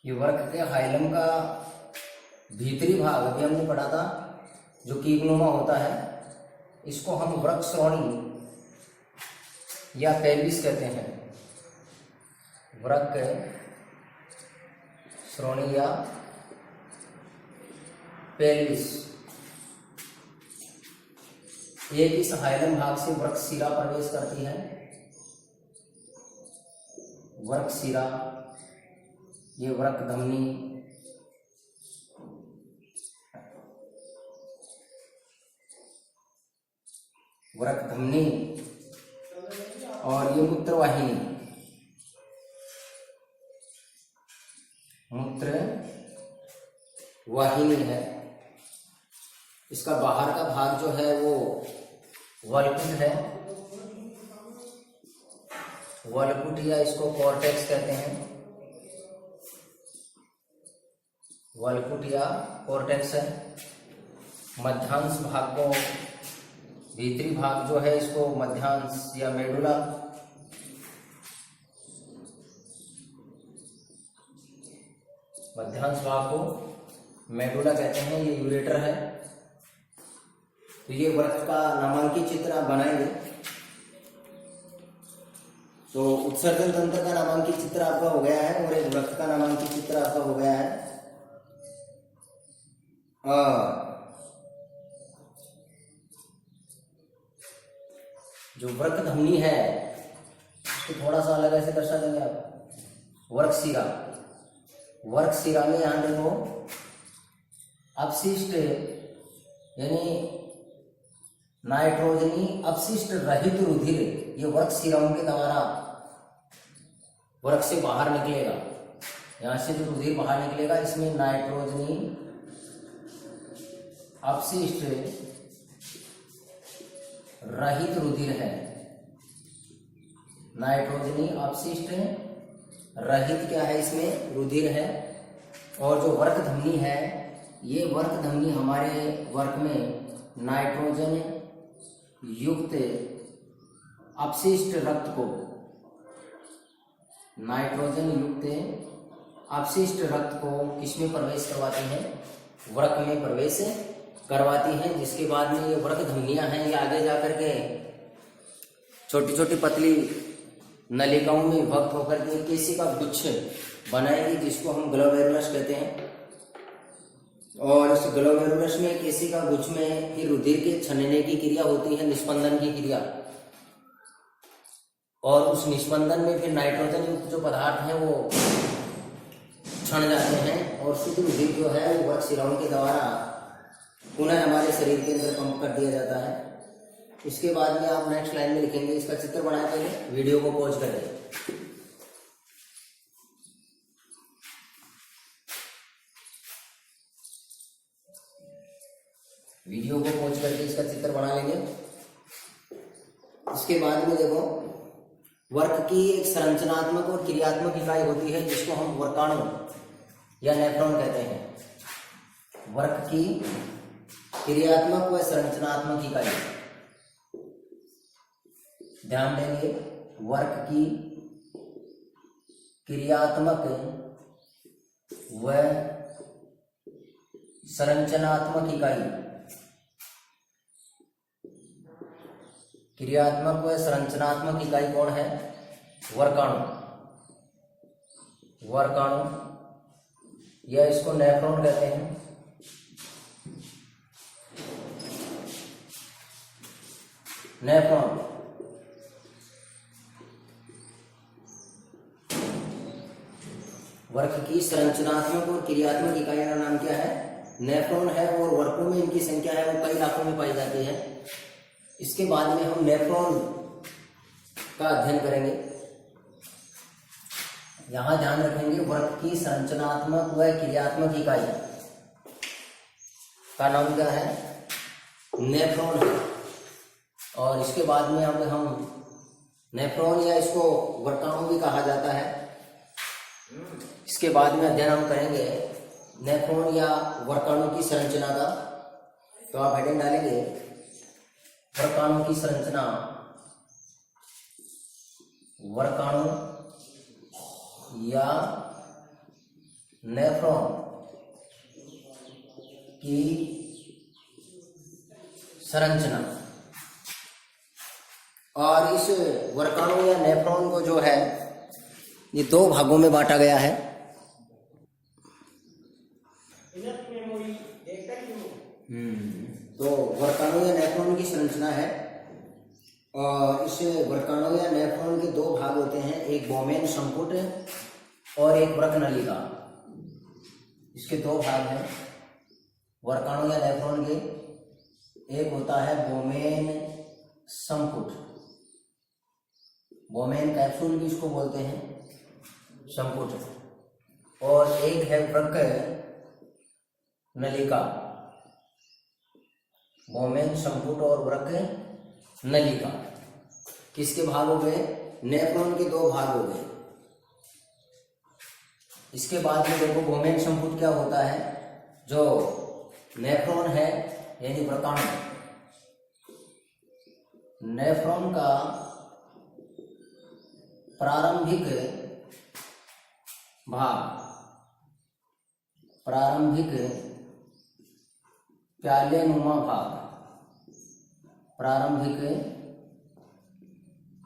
ये वृक्क के हाइलम का भीतरी भाग अभी हमने पढ़ा था जो कीगनुमा होता है, इसको हम वृक्क श्रोणी या पेल्विस कहते हैं। वृक्क श्रोणी या पेल्विस। एक इस हाइलम भाग से वृक्क शिरा प्रवेश करती है। वृक्क शिरा, ये वृक्क धमनी, वृक्क धमनी और ये मूत्रवाहिनी। मूत्र वाहिनी है। इसका बाहर का भाग जो है वो वलकुट है। वलकुट या इसको कॉर्टेक्स कहते हैं। वलकुट या कॉर्टेक्स है। मध्यांश भाग को, भीतरी भाग जो है इसको मध्यांश या मेडुला, मध्यांश भाग को मेडुला कहते हैं। ये यूरेटर है। तो ये वृक्क का नामांकित चित्र आप बनाएंगे तो उत्सर्जन तंत्र का नामांकित चित्र आपका हो गया है और एक वृक्क का नामांकित चित्र आपका हो गया है। जो वृक्क धमनी है उसको थोड़ा सा अलग ऐसे दर्शा देंगे आप। वर्क शिरा, वर्क शिरा में यहाँ देखो अपशिष्ट यानी नाइट्रोजनी अपशिष्ट रहित रुधिर ये वर्क शिराओं के द्वारा वर्क से बाहर निकलेगा। यहाँ से जो रुधिर बाहर निकलेगा इसमें नाइट्रोजनी अपशिष्ट रहित रुधिर है। नाइट्रोजनी अपशिष्ट रहित क्या है, इसमें रुधिर है। और जो वर्क धमनी है ये वर्क धमनी हमारे वर्क में नाइट्रोजन युक्त अपशिष्ट रक्त को, नाइट्रोजन युक्त अपशिष्ट रक्त को किसमें प्रवेश करवाती हैं, वर्क में प्रवेश करवाती हैं। जिसके बाद में ये वर्क धमनियां हैं ये आगे जाकर के छोटी छोटी पतली नलिकाओं में विभक्त होकर के केशिका गुच्छ बनाएगी जिसको हम ग्लोमेरुलस कहते हैं। और इस ग्लोमेरुलस में केशिका गुच्छ में फिर रुधिर के छनने की क्रिया होती है, निस्पंदन की क्रिया। और उस निस्पंदन में फिर नाइट्रोजन युक्त जो पदार्थ हैं वो छन जाते हैं और शुद्ध रुधिर जो है वो वर्क शिराओं के द्वारा पुनः हमारे शरीर के अंदर पंप कर दिया जाता है। इसके बाद में आप नेक्स्ट लाइन में लिखेंगे, इसका चित्र बनाए पहले, वीडियो को पॉज करें। वीडियो को पॉज करके इसका चित्र बना लेंगे। इसके बाद में देखो वर्क की एक संरचनात्मक और क्रियात्मक इकाई होती है जिसको हम वर्काणु या नेफ्रॉन कहते हैं। वर्क की क्रियात्मक व संरचनात्मक इकाई, ध्यान देंगे, वर्क की क्रियात्मक व संरचनात्मक इकाई, क्रियात्मक व संरचनात्मक इकाई कौन है, वर्काणु। वर्काणु या इसको नेफ्रॉन कहते हैं। नेफ्रॉन वर्क की संरचनात्मक और क्रियात्मक इकाई का नाम क्या है, नेफ्रॉन है। और वर्कों में इनकी संख्या है वो कई लाखों में पाई जाती है। इसके बाद में हम नेफ्रॉन का अध्ययन करेंगे। यहां ध्यान रखेंगे वर्क की संरचनात्मक व क्रियात्मक इकाई का नाम क्या है, नेफ्रॉन है। और इसके बाद में हम नेफ्रॉन या इसको वर्काणु भी कहा जाता है। इसके बाद में अध्ययन हम करेंगे नेफ्रॉन या वर्काणु की संरचना का। तो आप हेडिंग डालेंगे वर्काणु की संरचना, वर्काणु या नेफ्रॉन की संरचना। और इस वर्काणु या नेफ्रॉन को जो है ये दो भागों में बांटा गया है। तो वर्काणु या नेफ्रॉन की संरचना है और इस वर्काणु या नेफ्रॉन के दो भाग होते हैं, एक बोमेन संपुट और एक वृक्क नलिका। इसके दो भाग हैं वर्काणु या नेफ्रॉन के। एक होता है बोमेन संपुट, बोमेन कैप्सूल भी इसको बोलते हैं, संपुट। और एक है वृक्क नलिका, बोमेन संपुट और वृक्क नलिका। किसके भाग हो गए, नेफ्रॉन के दो भाग हो गए। इसके बाद में देखो बोमेन संपुट क्या होता है, जो नेफ्रॉन है यानी वर्काणु, नेफ्रॉन का प्रारंभिक भाग, प्रारंभिक प्यालेनुमा भाग, प्रारंभिक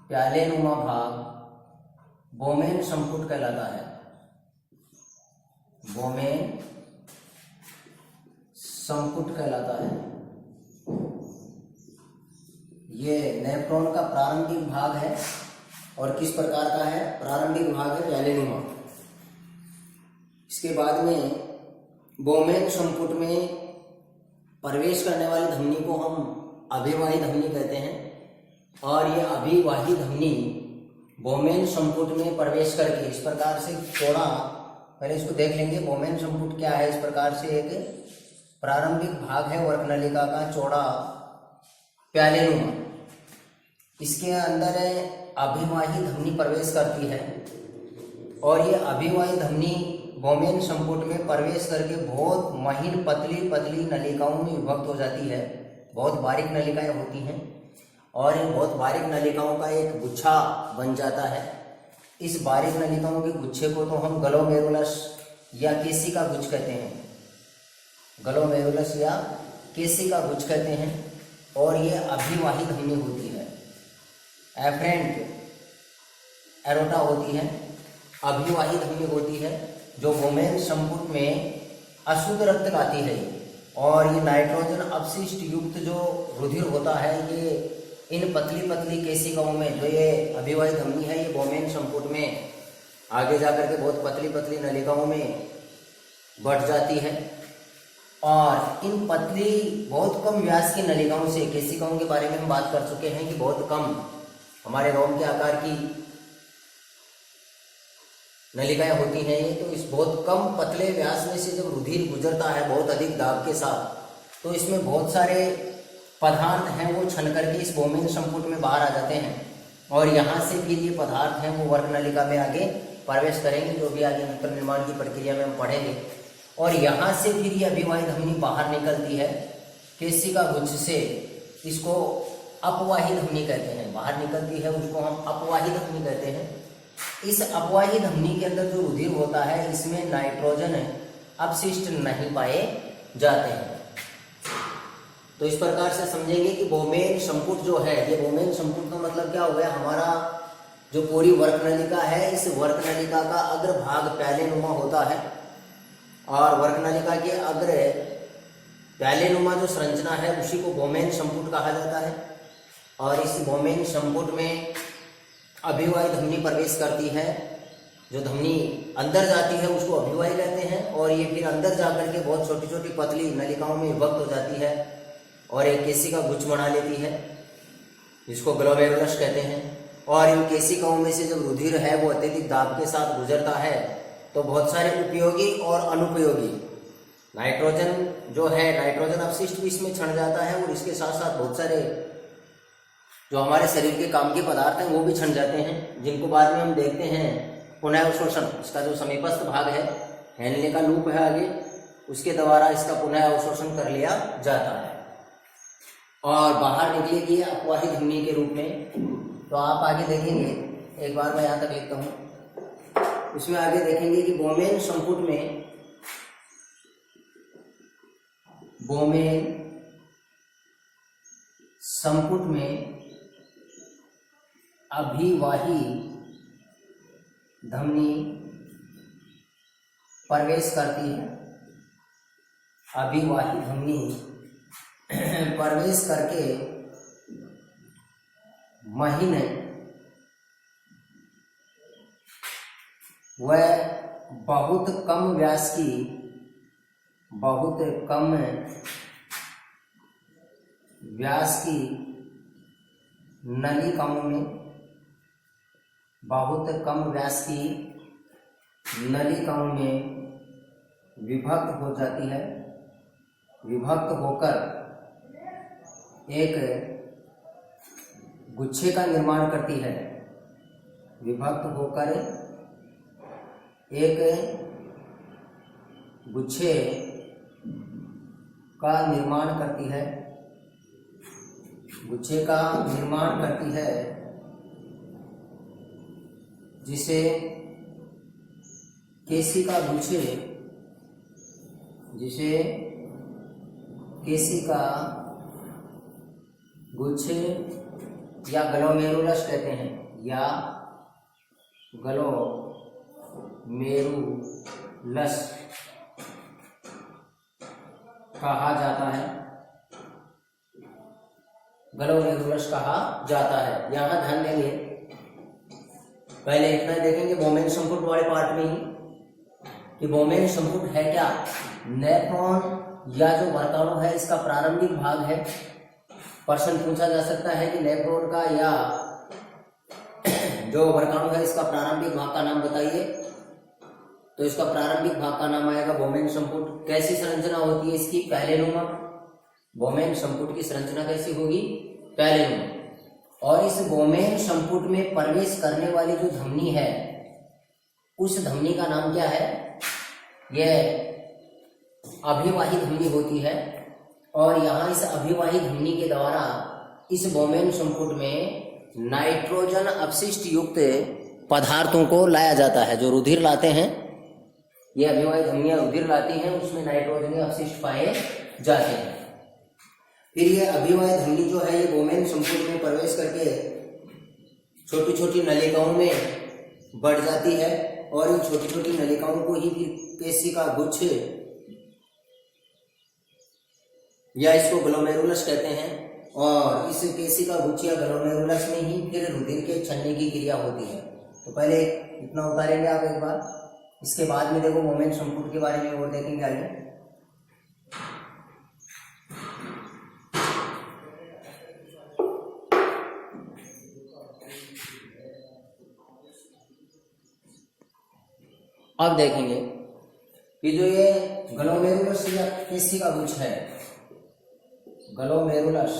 प्यालेनुमा भाग बोमेन संपुट कहलाता है। बोमेन संपुट कहलाता है। ये नेफ्रॉन का प्रारंभिक भाग है और किस प्रकार का है? प्रारंभिक भाग है प्यालेनुमा। इसके बाद में बोमेन संपुट में प्रवेश करने वाली धमनी को हम अभिवाही धमनी कहते हैं और ये अभिवाही धमनी बोमेन संपुट में प्रवेश करके इस प्रकार से चौड़ा, पहले इसको देख लेंगे बोमेन संपुट क्या है। इस प्रकार से एक प्रारंभिक भाग है वर्कनलिका का चौड़ा प्यालेनुमा, इसके अंदर अभिवाही धमनी प्रवेश करती है और ये अभिवाही धमनी बोमेन संपुट में प्रवेश करके बहुत महीन पतली पतली नलिकाओं में विभक्त हो जाती है। बहुत बारीक नलिकाएं होती हैं और इन बहुत बारीक नलिकाओं का एक गुच्छा बन जाता है। इस बारीक नलिकाओं के गुच्छे को तो हम ग्लोमेरुलस या केसिका गुच्छ कहते हैं। ग्लोमेरुलस या केसिका गुच्छ कहते हैं और ये अभिवाही धमनी होती है। एफरेंट एरोटा होती है, अभिवाही धमनी होती है जो बोमेन संपुट में अशुद्ध रक्त लाती है और ये नाइट्रोजन अपशिष्ट युक्त जो रुधिर होता है ये इन पतली पतली केशिकाओं में, जो ये अभिवाही धमनी है ये बोमेन संपुट में आगे जाकर के बहुत पतली पतली नलिकाओं में बढ़ जाती है और इन पतली बहुत कम व्यास की नलिकाओं से, केशिकाओं के बारे में हम बात कर चुके हैं कि बहुत कम हमारे रोम के आकार की नलिकाएं होती हैं ये, तो इस बहुत कम पतले व्यास में से जब रुधिर गुजरता है बहुत अधिक दाब के साथ, तो इसमें बहुत सारे पदार्थ हैं वो छन करके इस बोमेन संपुट में बाहर आ जाते हैं और यहाँ से फिर ये पदार्थ हैं वो वर्कनलिका में आगे प्रवेश करेंगे, जो भी आगे मूत्र निर्माण की प्रक्रिया में हम पढ़ेंगे। और यहाँ से फिर ये अभिवाही धमनी बाहर निकलती है केशिका गुच्छ से, इसको अपवाही धमनी कहते हैं। बाहर निकलती है उसको हम अपवाही धमनी कहते हैं। इस अपवाही धमनी के अंदर जो रुधिर होता है इसमें नाइट्रोजन अपशिष्ट नहीं पाए जाते हैं। तो इस प्रकार से समझेंगे कि बोमेन संपुट जो है, ये बोमेन संपुट का मतलब क्या हो गया, हमारा जो पूरी वर्कनलिका है इस वर्कनलिका का अग्रभाग प्यालेनुमा होता है और वर्कनलिका के अग्र प्यालेनुमा जो संरचना है उसी को बोमेन संपुट कहा जाता है। और इस बोमेन संपुट में अभिवाही धमनी प्रवेश करती है, जो धमनी अंदर जाती है उसको अभिवाही कहते हैं और ये फिर अंदर जाकर के बहुत छोटी छोटी पतली नलिकाओं में विभक्त हो जाती है और एक केशिका गुच्छ बना लेती है जिसको ग्लोमेरुलस कहते हैं। और इन केशिकाओं में से जब रुधिर है वो अत्यधिक दाब के साथ गुजरता है तो बहुत सारे उपयोगी और अनुपयोगी नाइट्रोजन जो है, नाइट्रोजन अपशिष्ट भी इसमें छन जाता है और इसके साथ साथ बहुत सारे जो हमारे शरीर के काम के पदार्थ हैं वो भी छन जाते हैं, जिनको बाद में हम देखते हैं पुनः अवशोषण। इसका जो समीपस्थ भाग है, हेनले का लूप है आगे, उसके द्वारा इसका पुनः अवशोषण कर लिया जाता है और बाहर निकलेगी अपवाही धमनी के रूप में। तो आप आगे देखेंगे, एक बार मैं यहाँ तक लिखता हूँ, उसमें आगे देखेंगे कि बोमेन संपुट में, बोमेन संपुट में अभिवाही धमनी प्रवेश करती है। अभिवाही धमनी प्रवेश करके महीन वह बहुत कम व्यास की, बहुत कम व्यास की नलिकाओं में, बहुत कम व्यास की नलिकाओं में विभक्त हो जाती है। विभक्त होकर एक गुच्छे का निर्माण करती है। विभक्त होकर एक गुच्छे का निर्माण करती है। गुच्छे का निर्माण करती है जिसे केशिका गुच्छे, जिसे केशिका गुच्छे या ग्लोमेरुलस कहते हैं, या ग्लोमेरुलस कहा जाता है, ग्लोमेरुलस कहा जाता है। यहां ध्यान देंगे, पहले इतना देखेंगे बोमेन संपुट वाले पार्ट में ही कि बोमेन संपुट है क्या, नेफ्रॉन या जो वर्ताणु है इसका प्रारंभिक भाग है। प्रश्न पूछा जा सकता है कि नेफ्रॉन का या जो वर्ताणु है इसका प्रारंभिक भाग का नाम बताइए, तो इसका प्रारंभिक भाग का नाम आएगा बोमेन संपुट। कैसी संरचना होती है इसकी, पहलेनुमा। बोमेन संपुट की संरचना कैसी होगी, पहलेनुमा। और इस बोमेन संपुट में प्रवेश करने वाली जो धमनी है उस धमनी का नाम क्या है, यह अभिवाही धमनी होती है। और यहाँ इस अभिवाही धमनी के द्वारा इस बोमेन संपुट में नाइट्रोजन अपशिष्ट युक्त पदार्थों को लाया जाता है। जो रुधिर लाते हैं, ये अभिवाही धमनियां रुधिर लाती हैं, उसमें नाइट्रोजन अपशिष्ट पाए जाते हैं। फिर ये अभिवाही धमनी जो है ये बोमेन संपुट में प्रवेश करके छोटी छोटी नलिकाओं में बढ़ जाती है और इन छोटी छोटी नलिकाओं को ही फिर केशिका गुच्छ या इसको ग्लोमेरुलस कहते हैं। और इस केशिका गुच्छ या ग्लोमेरुलस में ही फिर रुधिर के छलने की क्रिया होती है। तो पहले इतना उतारेंगे आप एक बार, इसके बाद में देखो बोमेन संपुट के बारे में और देखेंगे आगे। अब देखेंगे कि जो ये ग्लोमेरुलस या केशिका गुच्छ है, ग्लोमेरुलस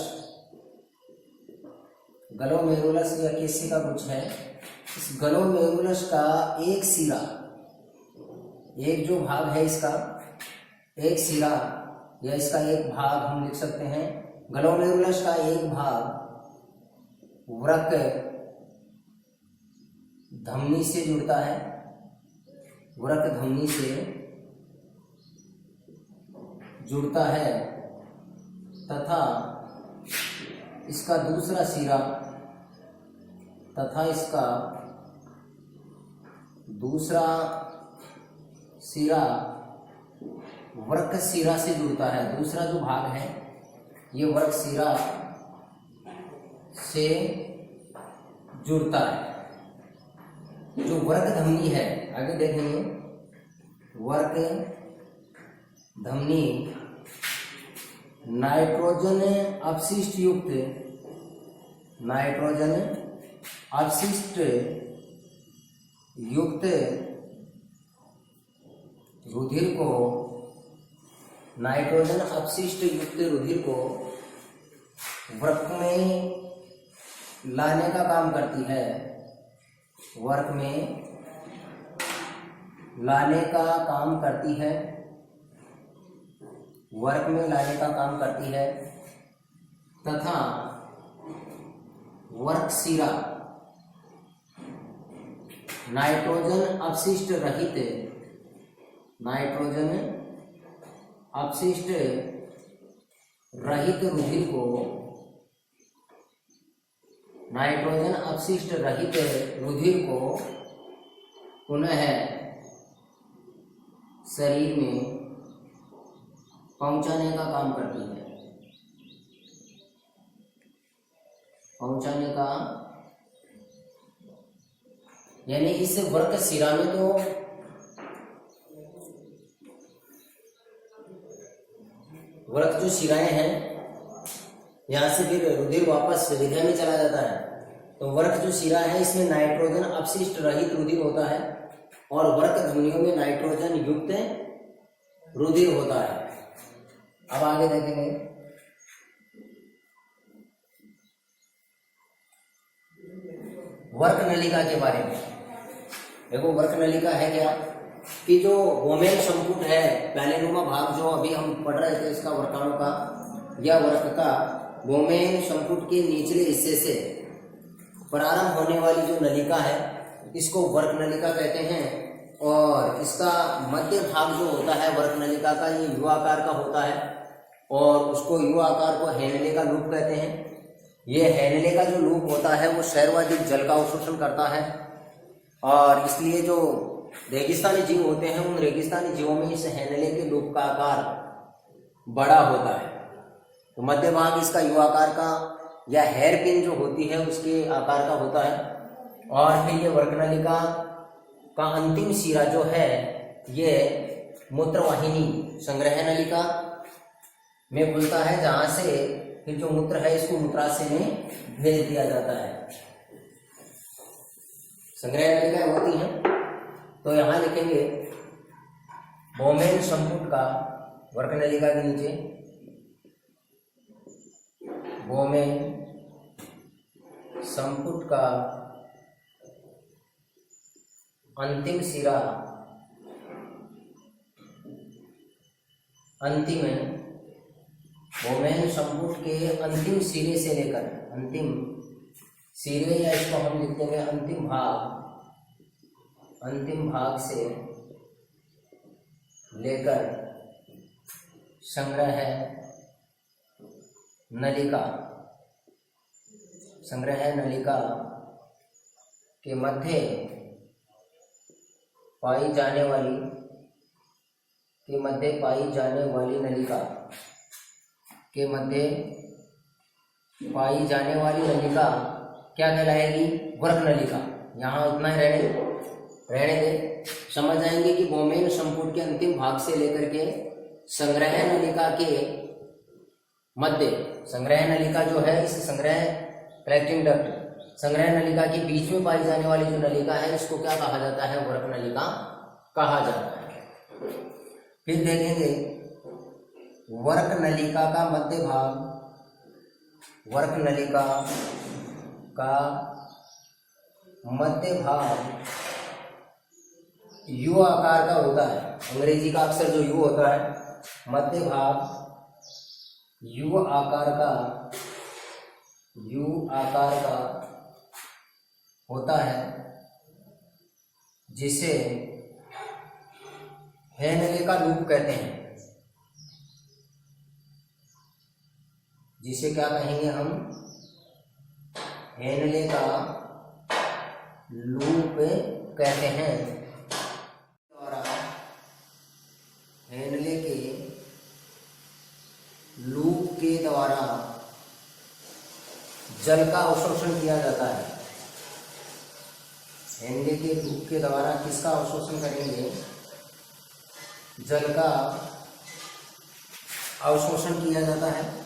या केशिका गुच्छ है, इस ग्लोमेरुलस का एक सिरा, एक जो भाग है इसका एक सिरा या इसका एक भाग हम लिख सकते हैं। ग्लोमेरुलस का एक भाग वृक्क धमनी से जुड़ता है, वृक्क धमनी से जुड़ता है तथा इसका दूसरा सिरा वृक्क सिरा से जुड़ता है। दूसरा जो भाग है ये वृक्क सिरा से जुड़ता है। जो वृक्क धमनी है, आगे देखेंगे, वृक्क धमनी नाइट्रोजन अपशिष्ट युक्त रुधिर को, नाइट्रोजन अपशिष्ट युक्त रुधिर को वृक्क में लाने का काम करती है, वृक्क में लाने का काम करती है, वृक्क में लाने का काम करती है तथा वृक्क सिरा नाइट्रोजन अपशिष्ट रहित रुधिर को, नाइट्रोजन अपशिष्ट रहित रुधिर को पुनः शरीर में पहुंचाने का काम करती है, पहुंचाने का, यानी इस वृक्क सिरा में तो वृक्क जो शिराएं हैं यहाँ से फिर रुधिर वापस हृदय में चला जाता है। तो वृक्क जो शिरा है इसमें नाइट्रोजन अपशिष्ट रहित रुधिर होता है और वृक्क धमनियों में नाइट्रोजन युक्त रुधिर होता है। अब आगे देखेंगे, वृक्क नलिका के बारे में। देखो वृक्क नलिका है क्या, कि जो बोमेन संपुट है, पैलेनुमा भाग जो अभी हम पढ़ रहे थे इसका वर्ताणु का या वृक्क का, बोमेन संपुट के निचले हिस्से से प्रारंभ होने वाली जो नलिका है इसको वृक्क नलिका कहते हैं। और इसका मध्य भाग जो होता है वृक्क नलिका का, ये यू आकार का होता है और उसको यू आकार को हेनले का लूप कहते हैं। ये हेनले का जो लूप होता है वो सर्वाधिक जल का अवशोषण करता है और इसलिए जो रेगिस्तानी जीव होते हैं उन रेगिस्तानी जीवों में इस हेनले के लूप का आकार बड़ा होता है। तो मध्य भाग इसका यू आकार का या हेयर पिन जो होती है उसके आकार का होता है। और फिर ये वर्कनलिका का अंतिम सिरा जो है ये मूत्रवाहिनी संग्रह नलिका में खुलता है, जहां से फिर जो मूत्र है इसको मूत्राशय में भेज दिया जाता है। संग्रह नलिकाएं होती हैं तो यहाँ लिखेंगे बोमेन संपुट का वर्कनलिका के नीचे बोमेन संपुट का अंतिम सिरा अंतिम बोमेन संपुट के अंतिम सिरे से लेकर अंतिम सिरे या इसको हम लिख देंगे अंतिम भाग से लेकर संग्रह नलिका के मध्य पाई जाने वाली नलिका क्या कहलाएगी? वर्क नलिका। यहाँ उतना ही रहने दे। समझ जाएंगे कि बोमेन संपुट के अंतिम भाग से लेकर के संग्रह नलिका के मध्य, संग्रह नलिका जो है इस संग्रह कलेक्टिंग डक्ट संग्रह नलिका के बीच में पाई जाने वाली जो नलिका है इसको क्या कहा जाता है? वर्क नलिका कहा जाता है। फिर देखेंगे वर्क नलिका का मध्य भाग, वर्क नलिका का मध्य भाग यू आकार का होता है। अंग्रेजी का अक्षर जो यू होता है, मध्य भाग यू आकार का होता है, जिसे हेनले का लूप कहते हैं। जिसे क्या कहेंगे हम? हेनले का लूप कहते हैं। द्वारा हेनले के लूप के द्वारा जल का अवशोषण किया जाता है। हेनले के लूप के द्वारा किसका अवशोषण करेंगे? जल का अवशोषण किया जाता है।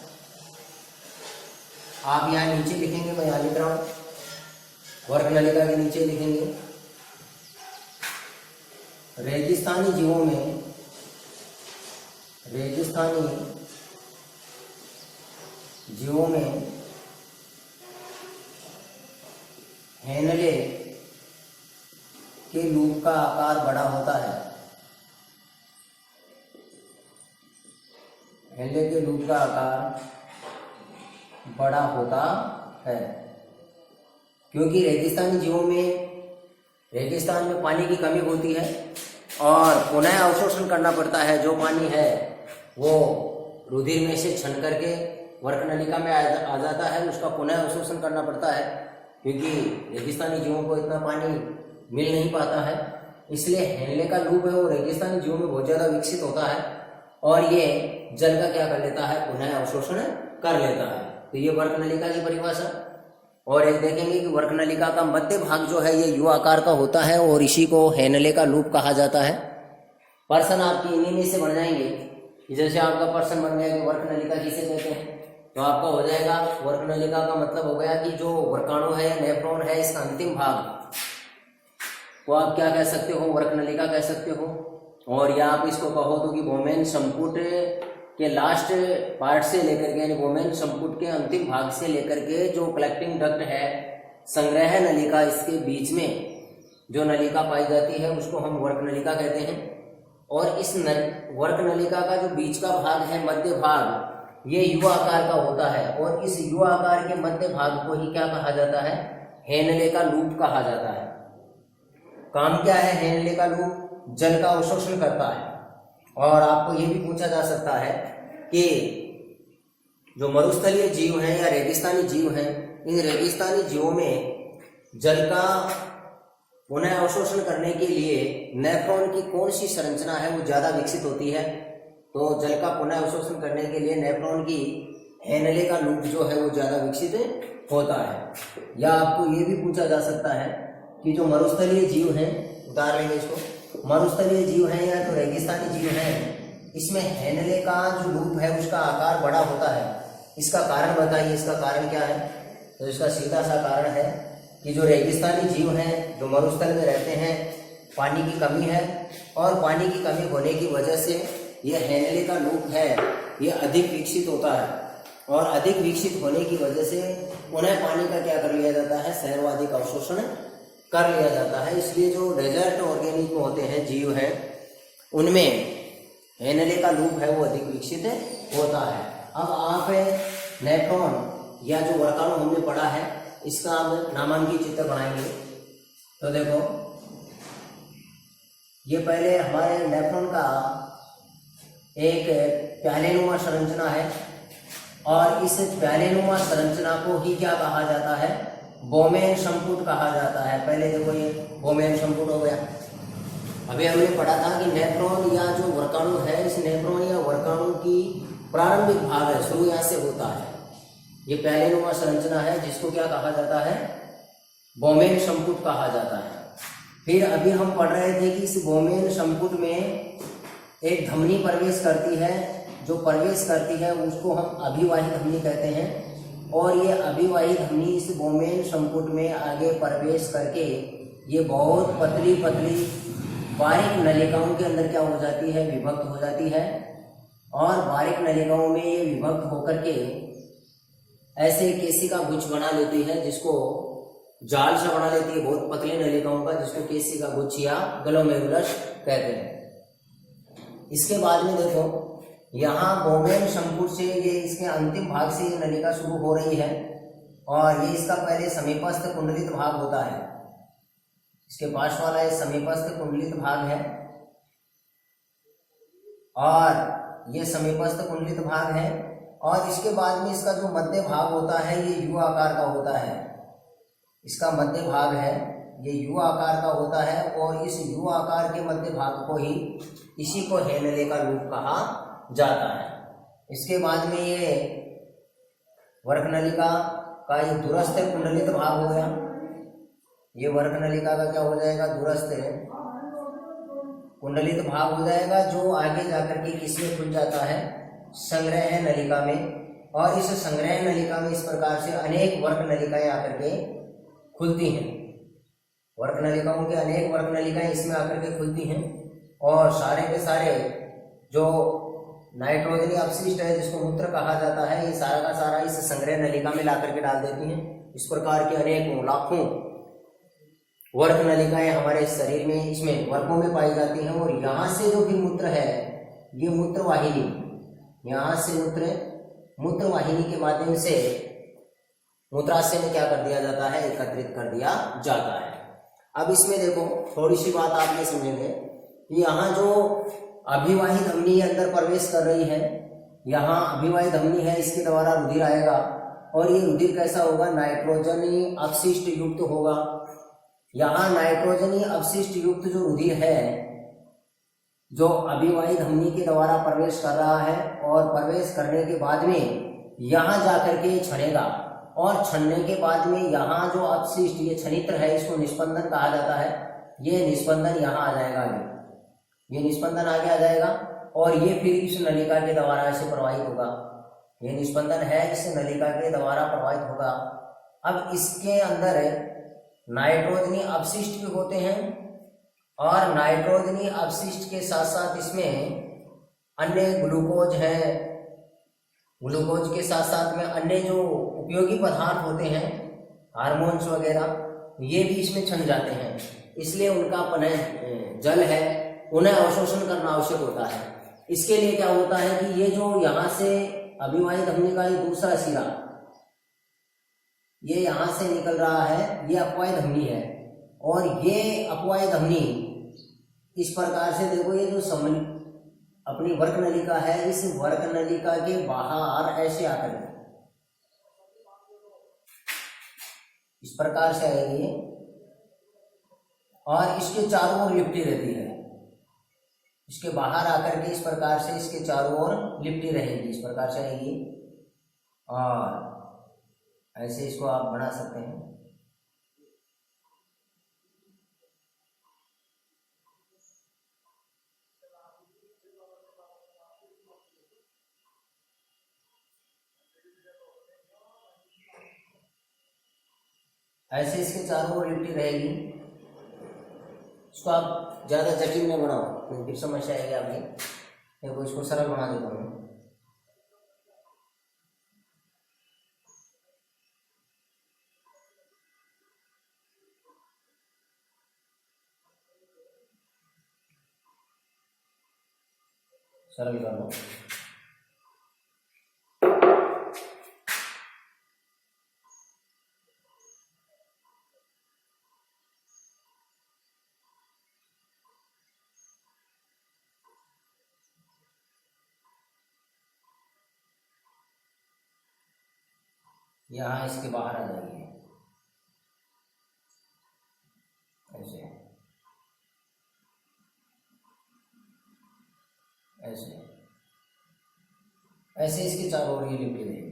आप यहाँ नीचे लिखेंगे, मैं यहाँ लिख रहा हूँ, वर्क नलिका के नीचे लिखेंगे रेगिस्तानी जीवों में हेनले के लूप का आकार बड़ा होता है। हेनले के लूप का आकार बड़ा होता है क्योंकि रेगिस्तानी जीवों में रेगिस्तान में पानी की कमी होती है और पुनः अवशोषण करना पड़ता है। जो पानी है वो रुधिर में से छन करके वर्क नलिका में आ जाता है, उसका पुनः अवशोषण करना पड़ता है क्योंकि रेगिस्तानी जीवों को इतना पानी मिल नहीं पाता है। इसलिए हेनले का लूप है वो रेगिस्तानी जीवों में बहुत ज़्यादा विकसित होता है और ये जल का क्या कर लेता है? पुनः अवशोषण कर लेता है। तो ये वर्क नलिका की परिभाषा। और एक देखेंगे कि वर्क नलिका का मध्य भाग जो है ये यू आकार का होता है और इसी को हेनले का लूप कहा जाता है। पर्सन आपकी इन्हीं में से बन जाएंगे। जैसे आपका पर्सन बन गया कि वर्क नलिका किसे कहते हैं, तो आपका हो जाएगा वर्क नलिका का मतलब हो गया कि जो वर्काणु है या नेफ्रॉन है इसका अंतिम भाग को आप क्या कह सकते हो? वर्क नलिका कह सकते हो। और या आप इसको कहो तो कि बोमेन संपुट के लास्ट पार्ट से लेकर के यानी बोमेन संपुट के अंतिम भाग से लेकर के जो कलेक्टिंग डक्ट है संग्रह नलिका, इसके बीच में जो नलिका पाई जाती है उसको हम वर्क नलिका कहते हैं। और इस वर्क नलिका का जो बीच का भाग है, मध्य भाग, ये यू आकार का होता है और इस यू आकार के मध्य भाग को ही क्या कहा जाता है? हेनले का लूप कहा जाता है। काम क्या है हेनले का लूप? जल का अवशोषण करता है। और आपको ये भी पूछा जा सकता है कि जो मरुस्थलीय जीव हैं या रेगिस्तानी जीव हैं, इन रेगिस्तानी जीवों में जल का पुनः अवशोषण करने के लिए नेफ्रॉन की कौन सी संरचना है वो ज्यादा विकसित होती है? तो जल का पुनः अवशोषण करने के लिए नेफ्रॉन की हेनले का लूप जो है वो ज्यादा विकसित होता है। या आपको ये भी पूछा जा सकता है कि जो मरुस्थलीय जीव हैं, उतार लेंगे इसको, मरुस्थलीय जीव हैं या जो रेगिस्तानी जीव हैं, इसमें हेनले का जो लूप है उसका आकार बड़ा होता है। इसका कारण बताइए, इसका कारण क्या है? तो इसका सीधा सा कारण है कि जो रेगिस्तानी जीव हैं, जो मरुस्थल में रहते हैं, पानी की कमी है और पानी की कमी होने की वजह से ये हेनले का लूप है ये अधिक विकसित होता है और अधिक विकसित होने की वजह से उन्हें पानी का क्या कर लिया जाता है? सर्वाधिक अवशोषण कर लिया जाता है। इसलिए जो डेजर्ट ऑर्गेनिज्म होते हैं, जीव हैं, उनमें हेनले का लूप है वो अधिक विकसित होता है। अब आप नेफ्रॉन या जो वर्काणु हमने पढ़ा है इसका अब नामांकित चित्र बनाएंगे। तो देखो, ये पहले हमारे नेफ्रॉन का एक प्यालेनुमा संरचना है और इस प्यालेनुमा संरचना को ही क्या कहा जाता है? बोमेन संपुट कहा जाता है। पहले देखो ये बोमेन संपुट हो गया। अभी हमने पढ़ा था कि नेफ्रॉन या जो वर्काणु है, इस नेफ्रॉन या वर्काणु की प्रारंभिक भाग है, शुरू यहाँ से होता है। ये प्यालेनुमा संरचना है जिसको क्या कहा जाता है? बोमेन संपुट कहा जाता है। फिर अभी हम पढ़ रहे थे कि इस बोमेन संपुट में एक धमनी प्रवेश करती है। जो प्रवेश करती है उसको हम अभिवाही धमनी कहते हैं और ये अभिवाही धमनी इस बोमेन संपुट में आगे प्रवेश करके ये बहुत पतली पतली बारीक नलिकाओं के अंदर क्या हो जाती है? विभक्त हो जाती है और बारीक नलिकाओं में ये विभक्त होकर के ऐसे केशिका गुच्छ बना लेती है, जिसको जाल सा बना लेती है बहुत पतली नलिकाओं का, जिसको केशिका गुच्छ या ग्लोमेरुलस कहते हैं। इसके बाद में देखो, यहाँ बोमेन संपुट से ये इसके अंतिम भाग से ये नलिका शुरू हो रही है और ये इसका पहले समीपस्थ कुंडलित भाग होता है। इसके पास वाला ये समीपस्थ कुंडलित भाग है और ये समीपस्थ कुंडलित भाग है और इसके बाद में इसका जो मध्य भाग होता है ये यू आकार का होता है। इसका मध्य भाग है ये यू आकार का होता है और इस यू आकार के मध्य भाग को ही इसी को हेनले का लूप कहा जाता है। इसके बाद में ये वर्कनलिका का ये दूरस्थ कुंडलित भाग हो गया। ये वर्कनलिका का क्या हो जाएगा? दूरस्थ कुंडलित भाग हो जाएगा, जो आगे जाकर के किसमें खुल जाता है? संग्रह नलिका में। और इस संग्रह नलिका में इस प्रकार से अनेक वर्क नलिकाएं आकर के खुलती हैं। वर्क नलिकाओं के अनेक वर्क नलिकाएं इसमें आकर के खुलती हैं और सारे के सारे जो नाइट्रोजनी अपशिष्ट है, जिसको मूत्र कहा जाता है, ये सारा का सारा इस संग्रह नलिका में ला करके डाल देती हैं। इस प्रकार के अनेकों लाखों वर्क नलिकाएं हमारे शरीर में इसमें वर्गों में पाई जाती हैं और यहाँ से जो भी मूत्र है ये मूत्र वाहिनी, यहाँ से मूत्र वाहिनी के माध्यम से मूत्राशय में क्या कर दिया जाता है? एकत्रित कर दिया जाता है। अब इसमें देखो थोड़ी सी बात आप ये समझेंगे कि यहाँ जो अभिवाही धमनी अंदर प्रवेश कर रही है, यहाँ अभिवाही धमनी है, इसके द्वारा रुधिर आएगा और ये रुधिर कैसा होगा? नाइट्रोजनी अपशिष्ट युक्त होगा। यहाँ नाइट्रोजनी अपशिष्ट युक्त जो रुधिर है जो अभिवाही धमनी के द्वारा प्रवेश कर रहा है और प्रवेश करने के बाद में यहाँ जाकर के छनेगा और छनने के बाद में यहाँ जो अपशिष्ट ये छनित्र है इसको निस्पंदन कहा जाता है। ये निस्पंदन यहाँ आ जाएगा, ये निस्पंदन आगे आ जाएगा और ये फिर इस नलिका के द्वारा ऐसे प्रवाहित होगा। ये निस्पंदन है इस नलिका के द्वारा प्रवाहित होगा। अब इसके अंदर नाइट्रोजनी अपशिष्ट भी होते हैं और नाइट्रोजनी अपशिष्ट के साथ साथ इसमें अन्य ग्लूकोज है, ग्लूकोज के साथ साथ में अन्य जो उपयोगी पदार्थ होते हैं, हार्मोन्स वगैरह, ये भी इसमें छन जाते हैं। इसलिए उनका जल है उन्हें अवशोषण करना आवश्यक होता है। इसके लिए क्या होता है कि ये जो यहाँ से अभिवाही धमनी का ये दूसरा सिरा ये यहाँ से निकल रहा है, ये अपवाही धमनी है और ये अपवाही धमनी इस प्रकार से देखो, ये जो अपनी वर्क नलिका है, इस वर्क नलिका के बाहर ऐसे आकर इस प्रकार से आएगी और इसके चारों ओर लिपटी रहती है। इसके बाहर आकर के इस प्रकार से इसके चारों ओर लिपटी रहेगी, इस प्रकार से आएगी और ऐसे इसको आप बना सकते हैं। ऐसे इसके चारों ओर लिपटी रहेगी। इसको आप ज़्यादा जटिल में बनाओ, तो फिर समस्या आएगी आपकी। देखो इसको सरल बना देता हूँ। सरल कर लो। यहाँ इसके बाहर आ जाएगी ऐसे ऐसे ऐसे इसके चारों ओर ये लिपटी रहेगी।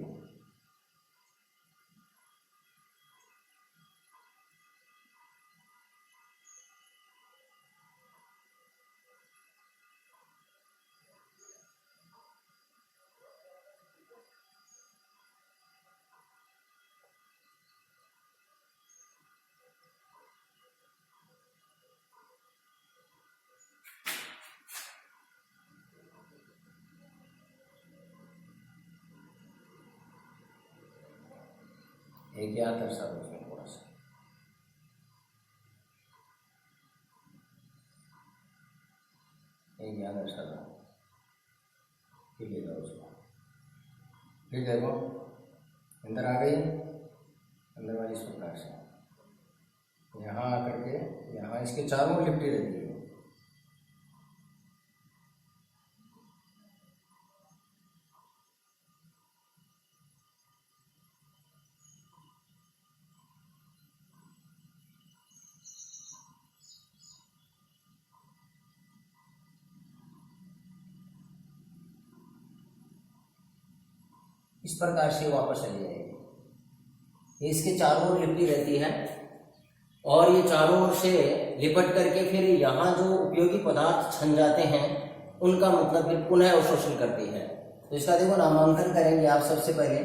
एक याद दर्शा दो उसमें थोड़ा सा, एक याद दर्शा दो, फिर ले जाओ उसको, फिर देखो अंदर आ गई, अंदर वाली इस प्रकार से यहाँ आकर के यहाँ इसके चारों ओर लिपटी रहती है। इस प्रकार से वापस चली जाएगी। ये इसके चारों ओर लिपटी रहती है और ये चारों ओर से लिपट करके फिर यहाँ जो उपयोगी पदार्थ छन जाते हैं उनका मतलब फिर पुनः अवशोषण करती है। तो इसका देखो नामांकन करेंगे आप। सबसे पहले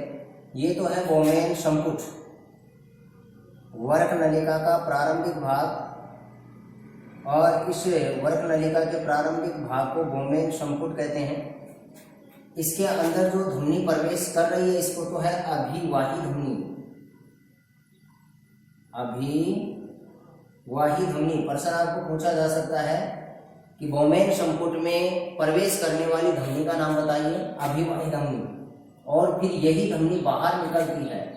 ये तो है बोमेन संपुट, वर्क नलिका का प्रारंभिक भाग, और इस वर्क नलिका के प्रारंभिक भाग को बोमेन संपुट कहते हैं। इसके अंदर जो ध्वनि प्रवेश कर रही है इसको तो है अभिवाही ध्वनि। अभिवाही ध्वनि प्रश्न आपको पूछा जा सकता है कि बोमेन संपुट में प्रवेश करने वाली ध्वनि का नाम बताइए, अभिवाही ध्वनि। और फिर यही ध्वनि बाहर निकलती है